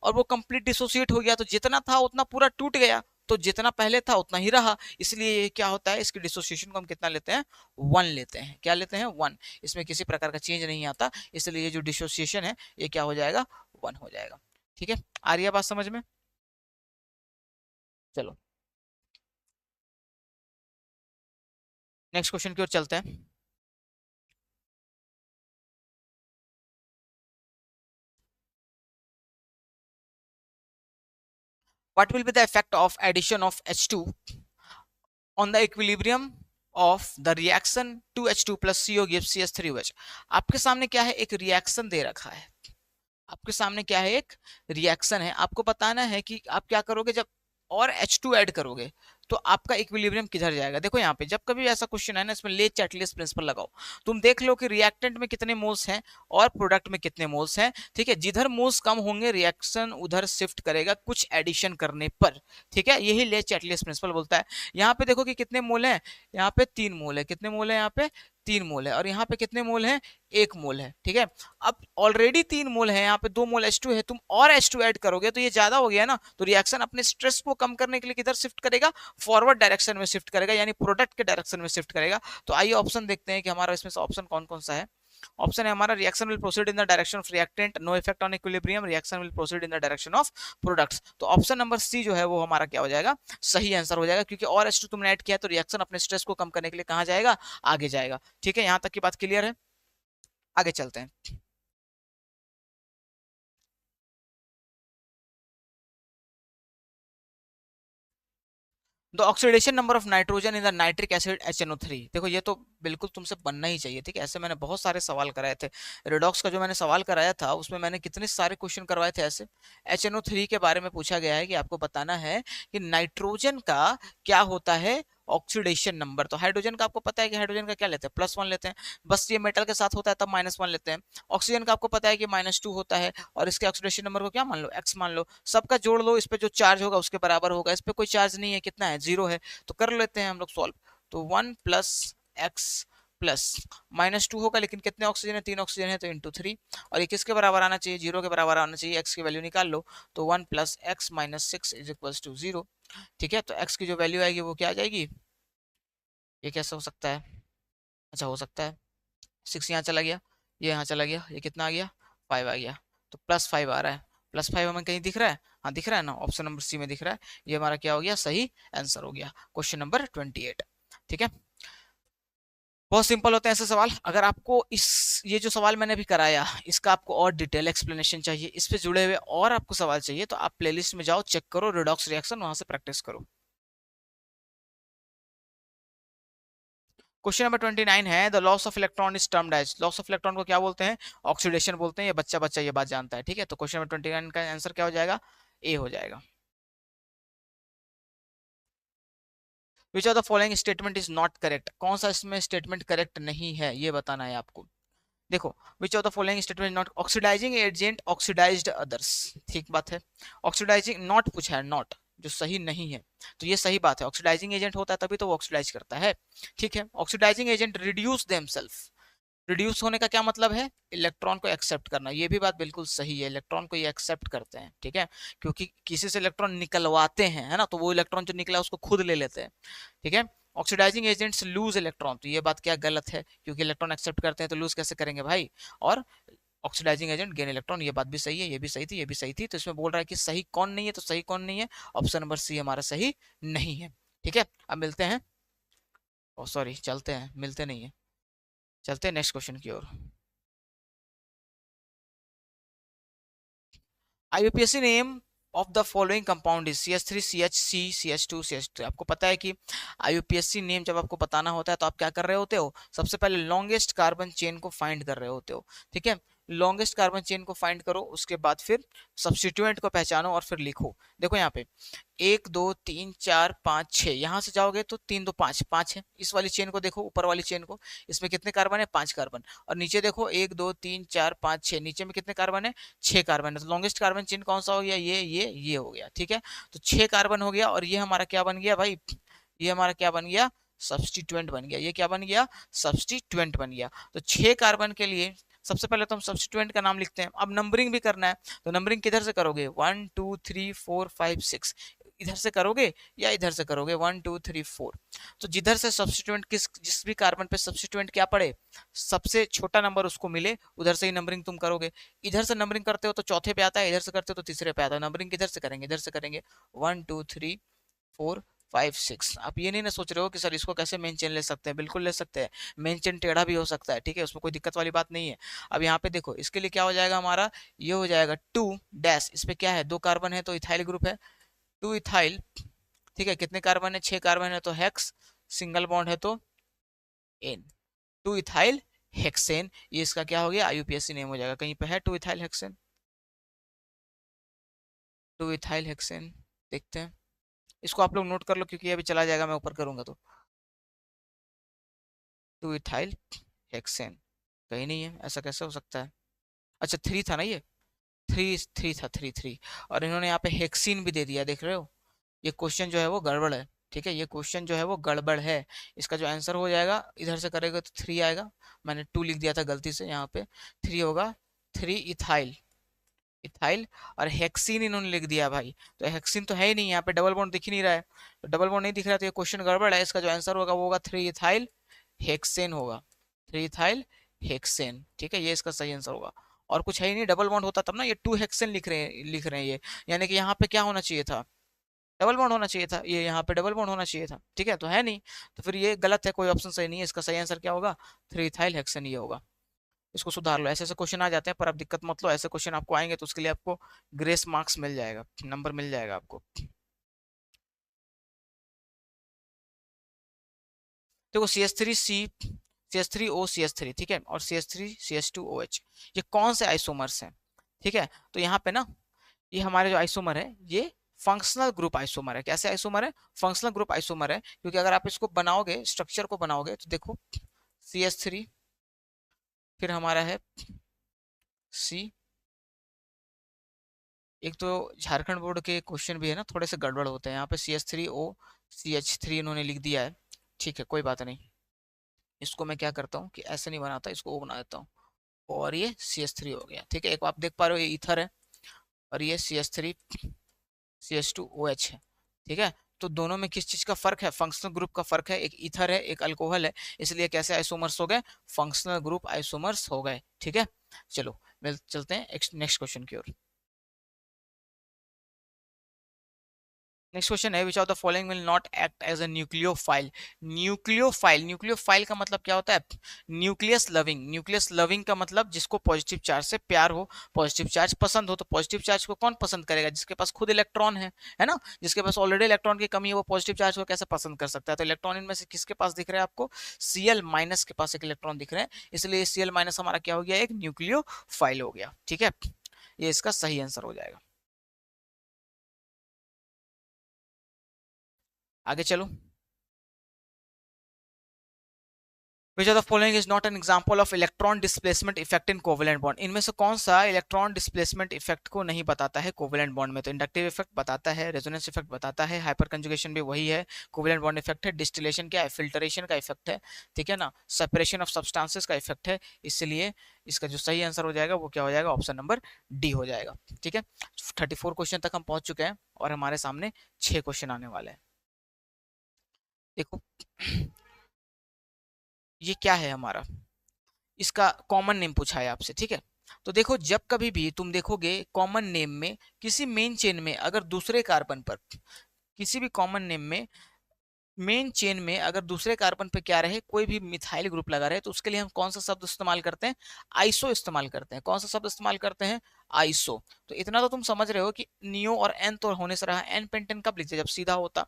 और वो कंप्लीट डिसोसिएट हो गया, तो जितना था उतना पूरा टूट गया, तो जितना पहले था उतना ही रहा। इसलिए ये क्या होता है, इसकी डिसोसिएशन को हम कितना लेते हैं, 1 लेते हैं। क्या लेते हैं, 1। इसमें किसी प्रकार का चेंज नहीं आता, इसलिए ये जो डिसोसिएशन है ये क्या हो जाएगा, 1 हो जाएगा। ठीक है, आ रही है बात समझ में। चलो नेक्स्ट क्वेश्चन की ओर चलते हैं। what will be the effect of addition of H2 on the equilibrium of the reaction 2H2 plus CO gives CH3OH। आपके सामने क्या है, एक रिएक्शन दे रखा है, आपके सामने क्या है, एक रिएक्शन है। आपको बताना है कि आप क्या करोगे जब और H2 ऐड करोगे तो आपका इक्विलिब्रियम किधर जाएगा। देखो यहाँ पे जब कभी ऐसा क्वेश्चन है ना, इसमें ले चैटलिस्ट प्रिंसिपल लगाओ, तुम देख लो कि रिएक्टेंट में कितने मोल्स हैं और प्रोडक्ट में कितने मोल्स हैं। ठीक है, जिधर मोल्स कम होंगे रिएक्शन उधर शिफ्ट करेगा कुछ एडिशन करने पर। ठीक है, यही ले चैटलिस्ट प्रिंसिपल बोलता है। यहाँ पे देखो कि कितने मोल हैं, यहाँ पे 3 मोल है, कितने मोल है यहाँ पे 3 मोल है, और यहाँ पे कितने मोल है 1 मोल है। ठीक है, अब ऑलरेडी 3 मोल है, यहाँ पे 2 मोल H2 है, तुम और H2 ऐड करोगे तो ये ज्यादा हो गया ना, तो रिएक्शन अपने स्ट्रेस को कम करने के लिए किधर शिफ्ट करेगा, फॉरवर्ड डायरेक्शन में शिफ्ट करेगा, यानी प्रोडक्ट के डायरेक्शन में शिफ्ट करेगा। तो आइए ऑप्शन देखते हैं कि हमारा इसमें से ऑप्शन कौन कौन सा है। ऑप्शन है हमारा reaction will proceed in the direction of reactant, no effect on equilibrium, reaction will proceed in the direction of products. तो ऑप्शन नंबर सी जो है वो हमारा क्या हो जाएगा, सही आंसर हो जाएगा, क्योंकि और H2 तुमने ऐड किया तो रिएक्शन अपने स्ट्रेस को कम करने के लिए कहां जाएगा, आगे जाएगा। ठीक है, यहां तक की बात क्लियर है, आगे चलते हैं। The oxidation number of nitrogen in the nitric acid HNO3। देखो ये तो बिल्कुल तुमसे बनना ही चाहिए। ठीक है, ऐसे मैंने बहुत सारे सवाल कराए थे, रेडॉक्स का जो मैंने सवाल कराया था उसमें मैंने कितने सारे क्वेश्चन करवाए थे ऐसे। HNO3 के बारे में पूछा गया है कि आपको बताना है कि नाइट्रोजन का क्या होता है ऑक्सीडेशन नंबर। तो हाइड्रोजन का आपको पता है कि हाइड्रोजन का क्या लेते हैं, +1 लेते हैं, बस ये मेटल के साथ होता है तब -1 लेते हैं। ऑक्सीजन का आपको पता है कि -2 होता है, और इसके ऑक्सीडेशन नंबर को क्या मान लो, x मान लो, सबका जोड़ लो, इस पे जो चार्ज होगा उसके बराबर होगा, इस पे कोई चार्ज नहीं है, कितना है 0 है, तो कर लेते हैं हम लोग सॉल्व। तो 1 + x प्लस -2 होगा, लेकिन कितने ऑक्सीजन है, 3 ऑक्सीजन है, तो इंटू 3, और ये किसके बराबर आना चाहिए, 0 के बराबर आना चाहिए। x की वैल्यू निकाल लो, तो 1 + x - 6 = 0। ठीक है, तो x की जो वैल्यू आएगी वो क्या आ जाएगी, ये कैसे हो सकता है, अच्छा हो सकता है 6 यहाँ चला गया, ये यहाँ चला गया, ये कितना आ गया 5 आ गया, तो +5 आ रहा है। +5 हमें कहीं दिख रहा है, हाँ दिख रहा है ना, ऑप्शन नंबर सी में दिख रहा है। ये हमारा क्या हो गया, सही आंसर हो गया, क्वेश्चन नंबर 28। ठीक है, बहुत सिंपल होते हैं ऐसे सवाल। अगर आपको इस ये जो सवाल मैंने अभी कराया इसका आपको और डिटेल एक्सप्लेनेशन चाहिए, इस पे जुड़े हुए और आपको सवाल चाहिए, तो आप प्लेलिस्ट में जाओ, चेक करो रिडॉक्स रिएक्शन, वहां से प्रैक्टिस करो। क्वेश्चन नंबर 29 है, the loss of electron is termed as, loss of electron को क्या बोलते हैं, ऑक्सीडेशन बोलते हैं। ये बच्चा बच्चा ये बात जानता है। ठीक है, तो क्वेश्चन नंबर 29 का आंसर क्या हो जाएगा, ए हो जाएगा। विच of the following statement is not correct, कौन सा इसमें स्टेटमेंट करेक्ट नहीं है ये बताना है आपको। देखो, which of the following statement not, oxidising agent oxidised others, ठीक बात है। ऑक्सीडाइजिंग नॉट पूछा है, नॉट जो सही नहीं है, तो ये सही बात है, ऑक्सीडाइजिंग एजेंट होता है तभी तो वो ऑक्सीडाइज करता है। ठीक है, oxidising agent reduce themselves, reduce होने का क्या मतलब है, इलेक्ट्रॉन को एक्सेप्ट करना, ये भी बात बिल्कुल सही है, इलेक्ट्रॉन को ये एक्सेप्ट करते हैं। ठीक है, क्योंकि किसी से इलेक्ट्रॉन निकलवाते हैं, है ना, तो वो इलेक्ट्रॉन जो निकला उसको खुद ले लेते हैं। ठीक है, ऑक्सीडाइजिंग एजेंट्स लूज इलेक्ट्रॉन, तो ये बात क्या गलत है, क्योंकि इलेक्ट्रॉन एक्सेप्ट करते हैं तो लूज कैसे करेंगे भाई, और ऑक्सीडाइजिंग एजेंट गेन इलेक्ट्रॉन, ये बात भी सही है, ये भी सही थी, ये भी सही थी। तो इसमें बोल रहा है कि सही कौन नहीं है, तो सही कौन नहीं है, ऑप्शन नंबर सी हमारा सही नहीं है। ठीक है, अब मिलते हैं, सॉरी चलते हैं, मिलते नहीं है, चलते हैं नेक्स्ट क्वेश्चन की ओर। IUPAC name of the following compound is CH3 CH CH2 CH3। आपको पता है कि IUPAC नेम जब आपको बताना होता है तो आप क्या कर रहे होते हो, सबसे पहले लॉन्गेस्ट कार्बन चेन को फाइंड कर रहे होते हो। ठीक है, लॉन्गेस्ट कार्बन चेन को फाइंड करो, उसके बाद फिर सब्स्टिट्यूएंट को पहचानो और फिर लिखो। देखो यहाँ पे 1 2 3 4 5 6, यहाँ से जाओगे तो 3 2 5 5 है। इस वाली चेन को देखो, ऊपर वाली चेन को, इसमें कितने कार्बन है, 5 कार्बन, और नीचे देखो 1 2 3 4 5 6, नीचे में कितने कार्बन है, 6 कार्बन है। तो लॉन्गेस्ट कार्बन चेन कौन सा हो गया, ये हो गया। ठीक है, तो 6 कार्बन हो गया, और ये हमारा क्या बन गया भाई, ये हमारा क्या बन गया, सब्स्टिट्यूएंट बन गया। ये क्या बन गया, सब्स्टिट्यूएंट बन गया। तो 6 कार्बन के लिए सबसे पहले तो हम सब्स्टिट्यूएंट का नाम लिखते हैं। अब नंबरिंग भी करना है, तो नंबरिंग किधर से करोगे, 1 2 3 4 5 6, इधर से करोगे या इधर से करोगे, 1 2 3 4। तो जिधर से सब्स्टिट्यूएंट जिस भी कार्बन पे सब्स्टिट्यूएंट क्या पड़े, सबसे छोटा नंबर उसको मिले, उधर से ही नंबरिंग तुम करोगे। इधर से नंबरिंग करते हो तो चौथे पे आता है, इधर से करते हो तो तीसरे पे आता है। नंबरिंग किधर से करेंगे, इधर से करेंगे, 1 2 3 4 5 6। आप ये नहीं ना सोच रहे हो कि सर इसको कैसे मेन चेन ले सकते हैं, बिल्कुल ले सकते हैं, मेन चेन टेढ़ा भी हो सकता है। ठीक है, उसमें कोई दिक्कत वाली बात नहीं है। अब यहाँ पे देखो, इसके लिए क्या हो जाएगा हमारा, ये हो जाएगा 2 डैश, इस पे क्या है, 2 कार्बन है तो इथाइल ग्रुप है, टू इथाइल, ठीक है, कितने कार्बन है, 6 कार्बन है तो हेक्स, सिंगल बॉन्ड है तो एन, टू इथाइल हेक्सेन, ये इसका क्या हो गया, आईयूपीएसी नेम हो जाएगा। कहीं पे है two ethyl hexane, two ethyl hexane, देखते हैं, इसको आप लोग नोट कर लो क्योंकि ये अभी चला जाएगा, मैं ऊपर करूंगा तो। टू इथाइल हेक्सेन कहीं नहीं है, ऐसा कैसे हो सकता है, अच्छा थ्री था ना ये, थ्री थ्री था, थ्री थ्री, और इन्होंने यहाँ पे हेक्सीन भी दे दिया, देख रहे हो, ये क्वेश्चन जो है वो गड़बड़ है, ठीक है, ये क्वेश्चन जो है वो गड़बड़ है। इसका जो आंसर हो जाएगा, इधर से करेगा तो थ्री आएगा, मैंने टू लिख दिया था गलती से, यहाँ पे थ्री होगा, थ्री इथाइल, इथाइल, और हेक्सीन इन्होंने लिख दिया भाई, तो हेक्सीन तो है ही नहीं, यहाँ पे डबल बॉन्ड दिख ही नहीं रहा है, तो डबल बॉन्ड नहीं दिख रहा है तो ये क्वेश्चन गड़बड़ है। इसका जो आंसर होगा वो होगा थ्री इथाइल हेक्सेन होगा, थ्री इथाइल हेक्सेन, ठीक है, ये इसका सही आंसर होगा। और कुछ है ही नहीं, डबल बॉन्ड होता तब ना, ये टू हेक्सेन लिख रहे हैं ये, यानी कि यहाँ पे क्या होना चाहिए था, डबल बॉन्ड होना चाहिए था, ये यहाँ पे डबल बॉन्ड होना चाहिए था, ठीक है, तो है नहीं, तो फिर ये गलत है, कोई ऑप्शन सही नहीं है, इसका सही आंसर क्या होगा, थ्री इथाइल हेक्सेन ये होगा। इसको सुधार लो, ऐसे ऐसे क्वेश्चन आ जाते हैं, पर आप दिक्कत मत लो, ऐसे क्वेश्चन आपको आएंगे तो उसके लिए आपको ग्रेस मार्क्स मिल जाएगा, नंबर मिल जाएगा आपको। देखो सी एस थ्री ठीक है, और CH3CH2OH, ये कौन से आइसोमर्स हैं, ठीक है, तो यहाँ पे ना, ये हमारे जो आइसोमर है ये फंक्शनल ग्रुप आइसोमर है। कैसे आइसोमर है, फंक्शनल ग्रुप आइसोमर है, क्योंकि अगर आप इसको बनाओगे, स्ट्रक्चर को बनाओगे तो देखो, CH3, फिर हमारा है सी, एक तो झारखंड बोर्ड के क्वेश्चन भी है ना, थोड़े से गड़बड़ होते हैं, यहाँ पे CH3O CH3 इन्होंने लिख दिया है, ठीक है, कोई बात नहीं, इसको मैं क्या करता हूँ कि ऐसे नहीं बनाता, इसको ओ बना देता हूँ, और ये CH3 हो गया, ठीक है, एक आप देख पा रहे हो ये ईथर है, और ये CH3CH2OH है, ठीक है, तो दोनों में किस चीज का फर्क है, फंक्शनल ग्रुप का फर्क है, एक ईथर है एक अल्कोहल है, इसलिए कैसे आइसोमर्स हो गए, फंक्शनल ग्रुप आइसोमर्स हो गए, ठीक है। चलो मिल चलते हैं नेक्स्ट क्वेश्चन की ओर। नेक्स्ट क्वेश्चन है, which of the following will not act as a nucleophile. Nucleophile का मतलब क्या होता है, न्यूक्लियस लविंग, न्यूक्लियस लविंग का मतलब जिसको पॉजिटिव चार्ज से प्यार हो, पॉजिटिव चार्ज पसंद हो, तो पॉजिटिव चार्ज को कौन पसंद करेगा, जिसके पास खुद इलेक्ट्रॉन है ना, जिसके पास ऑलरेडी इलेक्ट्रॉन की कमी है वो पॉजिटिव चार्ज को कैसे पसंद कर सकता है, तो इलेक्ट्रॉन इनमें से किसके पास दिख रहा है आपको, Cl माइनस के पास एक इलेक्ट्रॉन दिख रहे हैं, इसलिए Cl माइनस हमारा क्या हो गया, एक न्यूक्लियोफाइल हो गया, ठीक है, ये इसका सही आंसर हो जाएगा। आगे चलो, Which of the following is not an example of electron displacement effect in covalent bond? इनमें से कौन सा इलेक्ट्रॉन डिस्प्लेसमेंट इफेक्ट को नहीं बताता है कोवेलेंट बॉन्ड में, तो इंडक्टिव इफेक्ट बताता है, रेजोनेंस इफेक्ट बताता है, हाइपर कंजुगेशन भी वही है, कोवेलेंट बॉन्ड इफेक्ट है, डिस्टिलेशन क्या है, फिल्टरेशन का इफेक्ट है, ठीक है ना, सेपरेशन ऑफ सब्सटेंसेस का इफेक्ट है, इसलिए इसका जो सही आंसर हो जाएगा वो क्या हो जाएगा, ऑप्शन नंबर डी हो जाएगा, ठीक है। 34 क्वेश्चन तक हम पहुंच चुके हैं और हमारे सामने 6 क्वेश्चन आने वाले हैं। देखो ये क्या है हमारा, इसका कॉमन नेम पूछा है आपसे, ठीक है, तो देखो जब कभी भी तुम देखोगे कॉमन नेम में किसी मेन चेन में अगर दूसरे कार्बन पर, किसी भी कॉमन नेम में मेन चेन में अगर दूसरे कार्बन पे क्या रहे, कोई भी मिथाइल ग्रुप लगा रहे, तो उसके लिए हम कौन सा शब्द इस्तेमाल करते हैं, आइसो इस्तेमाल करते हैं, कौन सा शब्द इस्तेमाल करते हैं, आइसो। तो इतना तो तुम समझ रहे हो कि नियो और एन तो होने से रहा, एन पेंटेन कब लिखते जब सीधा होता,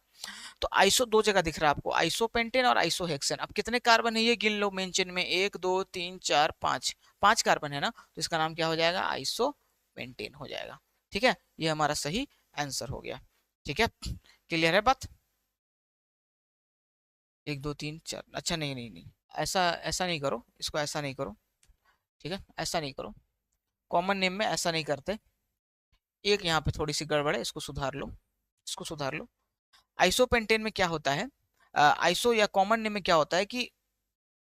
तो आइसो दो जगह दिख रहा है आपको, आइसोपेंटेन और आइसोहेक्सेन। अब कितने कार्बन है ये गिन लो मेन चेन में, एक दो तीन चार पांच, पांच कार्बन है ना, तो इसका नाम क्या हो जाएगा, आइसोपेंटेन हो जाएगा, ठीक है, ये हमारा सही आंसर हो गया, ठीक है, क्लियर है बात, एक दो तीन चार, अच्छा नहीं नहीं नहीं, ऐसा ऐसा नहीं करो, इसको ऐसा नहीं करो, ठीक है, ऐसा नहीं करो, कॉमन नेम में ऐसा नहीं करते, एक यहाँ पे थोड़ी सी गड़बड़ है, इसको सुधार लो, इसको सुधार लो। आइसोपेंटेन में क्या होता है, आइसो या कॉमन नेम में क्या होता है कि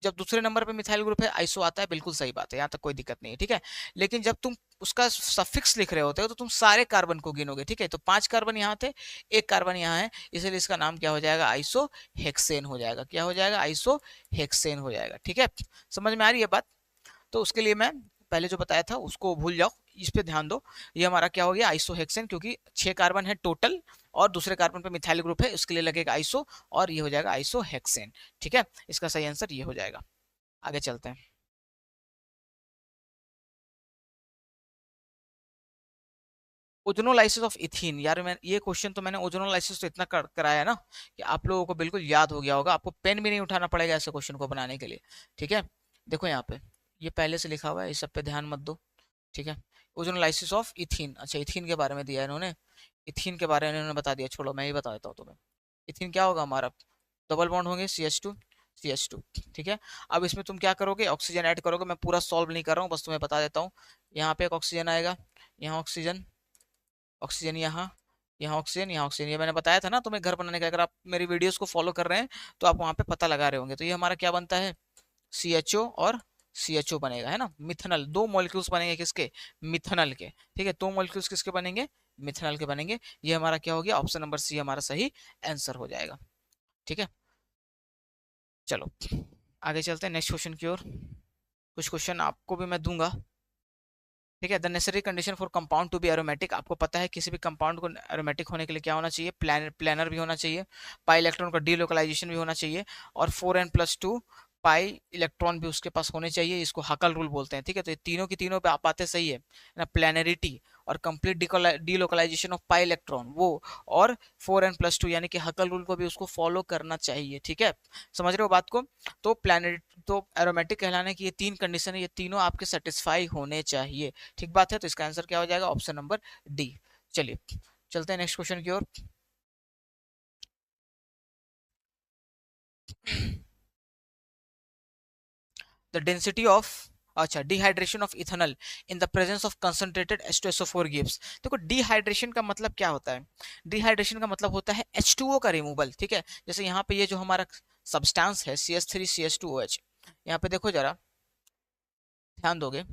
जब दूसरे नंबर पे मिथाइल ग्रुप है आइसो आता है, बिल्कुल सही बात है, यहाँ तक कोई दिक्कत नहीं है, ठीक है, लेकिन जब तुम उसका सफिक्स लिख रहे होते हो तो तुम सारे कार्बन को गिनोगे, ठीक है, तो पांच कार्बन यहाँ थे, एक कार्बन यहाँ है, इसलिए इसका नाम क्या हो जाएगा, आइसो हेक्सेन हो जाएगा, क्या हो जाएगा, आइसो हेक्सेन हो जाएगा, ठीक है, समझ में आ रही है बात, तो उसके लिए मैं पहले जो बताया था उसको भूल जाओ, इस पे ध्यान दो, ये हमारा क्या हो गया, आइसोहेक्सेन, क्योंकि 6 कार्बन है टोटल और दूसरे कार्बन पे मिथाइल ग्रुप है, उसके लिए लगेगा आइसो, और ये हो जाएगा आइसोहेक्सेन, ठीक है, इसका सही आंसर ये हो जाएगा। आगे चलते हैं, ओजोनोलाइसिस ऑफ इथीन, यार मैं ये क्वेश्चन तो मैंने ओजोनोलाइसिस तो इतना कराया ना कि आप लोगों को बिल्कुल याद हो गया होगा, आपको पेन भी नहीं उठाना पड़ेगा ऐसे क्वेश्चन को बनाने के लिए। ठीक है, देखो यहाँ पे ये पहले से लिखा हुआ है, इस सब पे ध्यान मत दो। ठीक है, ओजोनोलाइसिस ऑफ इथीन, अच्छा इथीन के बारे में दिया है इन्होंने, इथीन के बारे में इन्होंने बता दिया, छोड़ो मैं ही बता देता हूँ तुम्हें। इथीन क्या होगा हमारा, डबल बॉन्ड होंगे CH2 CH2। ठीक है, अब इसमें तुम क्या करोगे, ऑक्सीजन ऐड करोगे, मैं पूरा सॉल्व नहीं कर रहा हूँ, बस तुम्हें बता देता हूँ। यहाँ पे एक ऑक्सीजन आएगा, यहाँ ऑक्सीजन, ऑक्सीजन यहाँ, यहाँ ऑक्सीजन, यहाँ ऑक्सीजन, ये मैंने बताया था ना तुम्हें घर बनाने का, अगर आप मेरी वीडियोस को फॉलो कर रहे हैं तो आप वहाँ पे पता लगा रहे होंगे। तो ये हमारा क्या बनता है, CHO और CHO बनेगा, है ना, मिथनल, दो मॉलिक्यूल्स बनेंगे किसके, मिथनल के। ठीक है, दो मॉलिक्यूल्स किसके बनेंगे, मिथनल के बनेंगे। ये हमारा क्या हो गया, ऑप्शन नंबर सी हमारा सही आंसर हो जाएगा। ठीक है, चलो आगे चलते हैं नेक्स्ट क्वेश्चन की ओर। कुछ क्वेश्चन आपको भी मैं दूंगा। ठीक है, the necessary condition for compound to be aromatic, आपको पता है किसी भी कंपाउंड को एरोमेटिक होने के लिए क्या होना चाहिए, प्लानर भी होना चाहिए, पाई इलेक्ट्रॉन का डीलोकलाइजेशन भी होना चाहिए, और 4n+2 पाई इलेक्ट्रॉन भी उसके पास होने चाहिए, इसको हकल रूल बोलते हैं। ठीक है, तो ये तीनों की तीनों पे आप बातें सही है ना, प्लानरिटी और complete delocalisation of pi electron वो, और 4n+2 यानी कि हकल रूल को भी उसको फॉलो करना चाहिए। ठीक है, समझ रहे हो बात को। तो प्लानरिटी, तो एरोमेटिक कहलाने की ये तीन कंडीशन है, ये तीनों आपके सेटिस्फाई होने चाहिए। ठीक बात है, तो इसका आंसर क्या हो जाएगा, ऑप्शन नंबर डी। चलिए चलते हैं नेक्स्ट क्वेश्चन की ओर। द डेंसिटी ऑफ, अच्छा dehydration of ethanol in the presence of concentrated H2SO4 gives. देखो डिहाइड्रेशन का मतलब क्या होता है, डिहाइड्रेशन का मतलब होता है H2O का रिमूवल। ठीक है, जैसे यहाँ पे ये जो हमारा सब्सटेंस है CH3CH2OH, यहाँ पे देखो जरा ध्यान दोगे,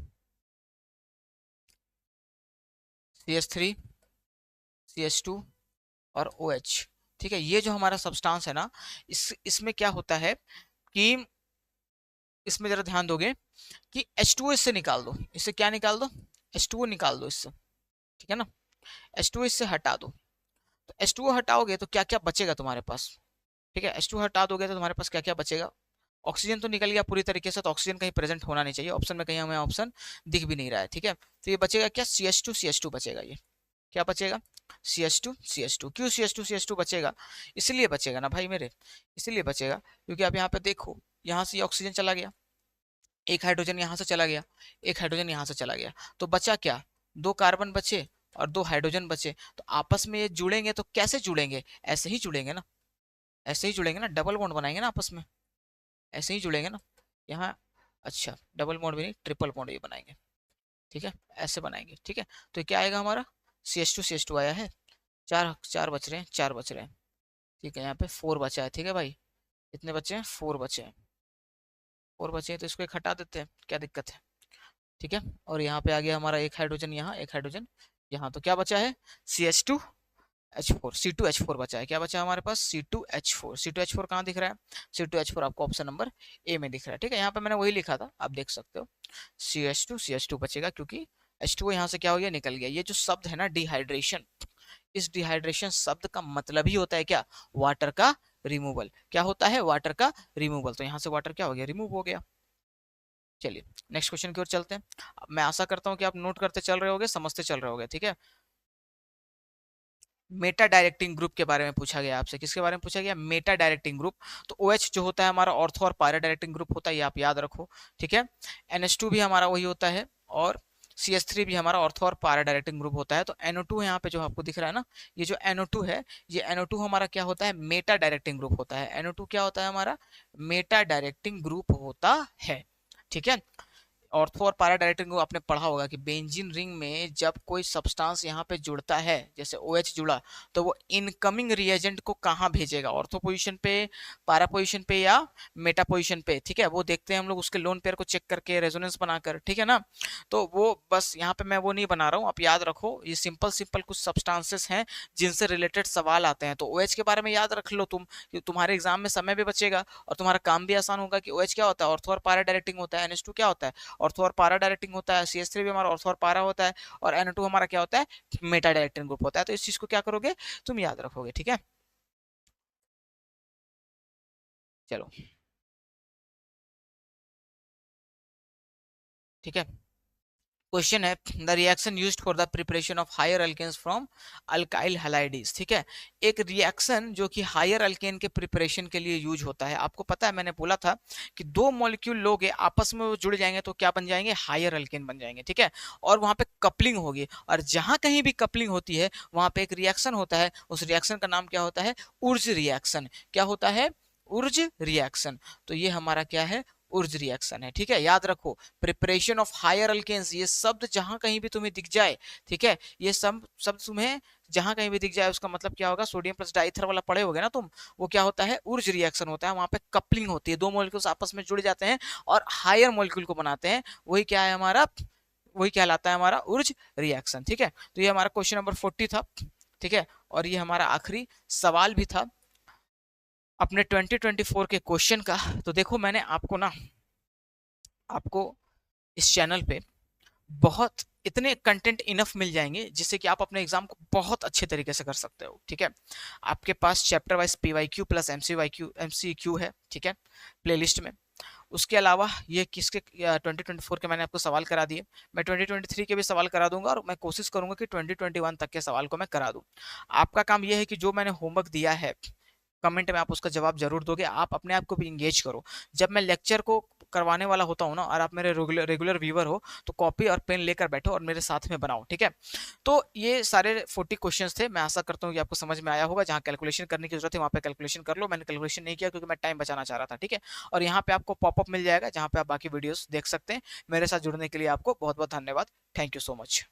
CH3CH2 और OH। ठीक है, ये जो हमारा सब्सटेंस है ना, इसमें क्या होता है कि इसमें जरा ध्यान दोगे कि H2O इससे निकाल दो, इससे क्या निकाल दो, H2O निकाल दो इससे। ठीक है ना, H2O इससे हटा दो, तो H2O हटाओगे तो क्या क्या बचेगा तुम्हारे पास। ठीक है, H2O हटा दोगे तो तुम्हारे पास क्या क्या बचेगा, ऑक्सीजन तो निकल गया पूरी तरीके से, तो ऑक्सीजन कहीं प्रेजेंट होना नहीं चाहिए, ऑप्शन में कहीं हमें ऑप्शन दिख भी नहीं रहा है। ठीक है, तो ये बचेगा क्या, CH2CH2 बचेगा, ये क्या बचेगा, CH2CH2। क्यों CH2CH2 बचेगा, इसलिए बचेगा ना भाई मेरे, इसलिए बचेगा क्योंकि आप यहाँ पे देखो, यहाँ से ऑक्सीजन चला गया, एक हाइड्रोजन यहाँ से चला गया, एक हाइड्रोजन यहाँ से चला गया, तो बचा क्या, दो कार्बन बचे और दो हाइड्रोजन बचे। तो आपस में ये जुड़ेंगे तो कैसे जुड़ेंगे, ऐसे ही जुड़ेंगे ना, ऐसे ही जुड़ेंगे ना, डबल बॉन्ड बनाएंगे ना आपस में, ऐसे ही जुड़ेंगे ना यहाँ। अच्छा डबल बॉन्ड भी नहीं, ट्रिपल बॉन्ड ये बनाएंगे। ठीक है, ऐसे बनाएंगे। ठीक है, तो क्या आएगा हमारा, CH2CH2 आया है, चार चार बच रहे हैं, चार बच रहे हैं। ठीक है, यहाँ पे 4 बचा है। ठीक है भाई, कितने बचे हैं, 4 बचे हैं, 4 बचे हैं, तो इसको एक हटा देते हैं, क्या दिक्कत है। ठीक है, और यहाँ पे आ गया हमारा एक हाइड्रोजन यहाँ, एक हाइड्रोजन यहाँ, तो क्या बचा है, CH2H4, C2H4 बचा है, क्या बचा है हमारे पास, C2H4। C2H4 कहाँ दिख रहा है, C2H4 आपको ऑप्शन नंबर ए में दिख रहा है। ठीक है, यहाँ पे मैंने वही लिखा था, आप देख सकते हो, CH2CH2 बचेगा क्योंकि H2O यहाँ से क्या हो गया, निकल गया। ये जो शब्द है ना डिहाइड्रेशन, इस डिहाइड्रेशन शब्द का मतलब ही होता है क्या, वाटर का रिमूवल। क्या होता है, वाटर का रिमूवल, तो यहाँ से वाटर क्या हो गया, रिमूव हो गया। चलिए नेक्स्ट क्वेश्चन की ओर चलते हैं। मैं आशा करता हूँ कि आप नोट करते चल रहे होगे, समझते चल रहे होगे। ठीक है, मेटा डायरेक्टिंग ग्रुप के बारे में पूछा गया आपसे, किसके बारे में पूछा गया, मेटा डायरेक्टिंग ग्रुप। तो OH जो होता है हमारा ऑर्थो और पायरा डायरेक्टिंग ग्रुप होता है, ये आप याद रखो। ठीक है, NH2 भी हमारा वही होता है, और CH3 भी हमारा ऑर्थो और पायरा डायरेक्टिंग ग्रुप होता है। तो NO2 यहाँ पे जो आपको दिख रहा है ना, ये जो NO2 है, ये NO2 हमारा क्या होता है, मेटा डायरेक्टिंग ग्रुप होता है। NO2 क्या होता है हमारा, मेटा डायरेक्टिंग ग्रुप होता है। ठीक है, ऑर्थो और पैरा डायरेक्टिंग को आपने पढ़ा होगा कि बेंजीन रिंग में जब कोई सब्सटेंस यहाँ पे जुड़ता है, जैसे OH जुड़ा, तो वो इनकमिंग रिएजेंट को कहाँ भेजेगा, ऑर्थो पोजीशन पे, पैरा पोजीशन पे, या मेटा पोजीशन पे। ठीक है, वो देखते हैं हम लोग उसके लोन पेयर को चेक करके, रेजोनेंस बनाकर। ठीक है ना, तो वो बस यहाँ पे मैं वो नहीं बना रहा हूँ, आप याद रखो, ये सिंपल सिंपल कुछ सब्सटेंसेस हैं जिनसे रिलेटेड सवाल आते हैं। तो OH के बारे में याद रख लो तुम, कि तुम्हारे एग्जाम में समय भी बचेगा और तुम्हारा काम भी आसान होगा। कि OH क्या होता है, ऑर्थो और पैरा डायरेक्टिंग होता है, NH2 क्या होता है, ऑर्थो और पारा डायरेक्टिंग होता है, CH3 भी हमारा ऑर्थो और पारा होता है, और NO2 हमारा क्या होता है, मेटा डायरेक्टिंग ग्रुप होता है। तो इस चीज को क्या करोगे, तुम याद रखोगे। ठीक है, चलो ठीक है, क्वेश्चन है the reaction used for the preparation of higher alkanes from alkyl halides. ठीक है, एक रिएक्शन जो कि हायर अल्केन के प्रिपरेशन के लिए यूज होता है। आपको पता है मैंने बोला था कि दो मॉलिक्यूल लोगे आपस में वो जुड़ जाएंगे तो क्या बन जाएंगे, हायर अल्केन बन जाएंगे। ठीक है, और वहां पे कपलिंग होगी, और जहां कहीं भी कपलिंग होती है वहां पे एक रिएक्शन होता है, उस रिएक्शन का नाम क्या होता है, उर्ज रिएक्शन। क्या होता है, उर्ज रिएक्शन। तो ये हमारा क्या है, उर्ज रिएक्शन है। ठीक है, याद रखो प्रिपरेशन ऑफ हायर अल्केन्स, ये शब्द जहां कहीं भी तुम्हें दिख जाए, ठीक है, ये सब शब्द तुम्हें जहां कहीं भी दिख जाए उसका मतलब क्या होगा, सोडियम प्लस डाइथर वाला पढ़े होगे ना तुम, वो क्या होता है, उर्ज रिएक्शन होता है। वहां पे कपलिंग होती है, दो मॉलिक्यूल्स आपस में जुड़ जाते हैं और हायर मॉलिक्यूल को बनाते हैं, वही क्या है हमारा, वही कहलाता है हमारा उर्ज रिएक्शन। ठीक है, तो ये हमारा क्वेश्चन नंबर 40 था। ठीक है, और ये हमारा आखिरी सवाल भी था अपने 2024 के क्वेश्चन का। तो देखो मैंने आपको ना, आपको इस चैनल पे बहुत इतने कंटेंट इनफ मिल जाएंगे जिससे कि आप अपने एग्जाम को बहुत अच्छे तरीके से कर सकते हो। ठीक है, आपके पास chapter wise PYQ plus MCQ है। ठीक है, प्लेलिस्ट में। उसके अलावा ये किसके 2024 के मैंने आपको सवाल करा दिए, मैं 2023 के भी सवाल करा दूंगा, और मैं कोशिश करूंगा कि 2021 तक के सवाल को मैं करा दूं। आपका काम यह है कि जो मैंने होमवर्क दिया है कमेंट में आप उसका जवाब जरूर दोगे। आप अपने आप को भी इंगेज करो। जब मैं लेक्चर को करवाने वाला होता हूँ ना, और आप मेरे रेगुलर व्यूअर हो, तो कॉपी और पेन लेकर बैठो और मेरे साथ में बनाओ। ठीक है, तो ये सारे 40 क्वेश्चंस थे। मैं आशा करता हूँ कि आपको समझ में आया होगा। जहाँ कैलकुलेशन करने की जरूरत है वहाँ पे कैलकुलेशन कर लो। मैंने कैलकुलेशन नहीं किया क्योंकि मैं टाइम बचाना चाह रहा था। ठीक है, और यहाँ पे आपको पॉपअप मिल जाएगा जहाँ पे आप बाकी वीडियोस देख सकते हैं। मेरे साथ जुड़ने के लिए आपको बहुत बहुत धन्यवाद। Thank you so much.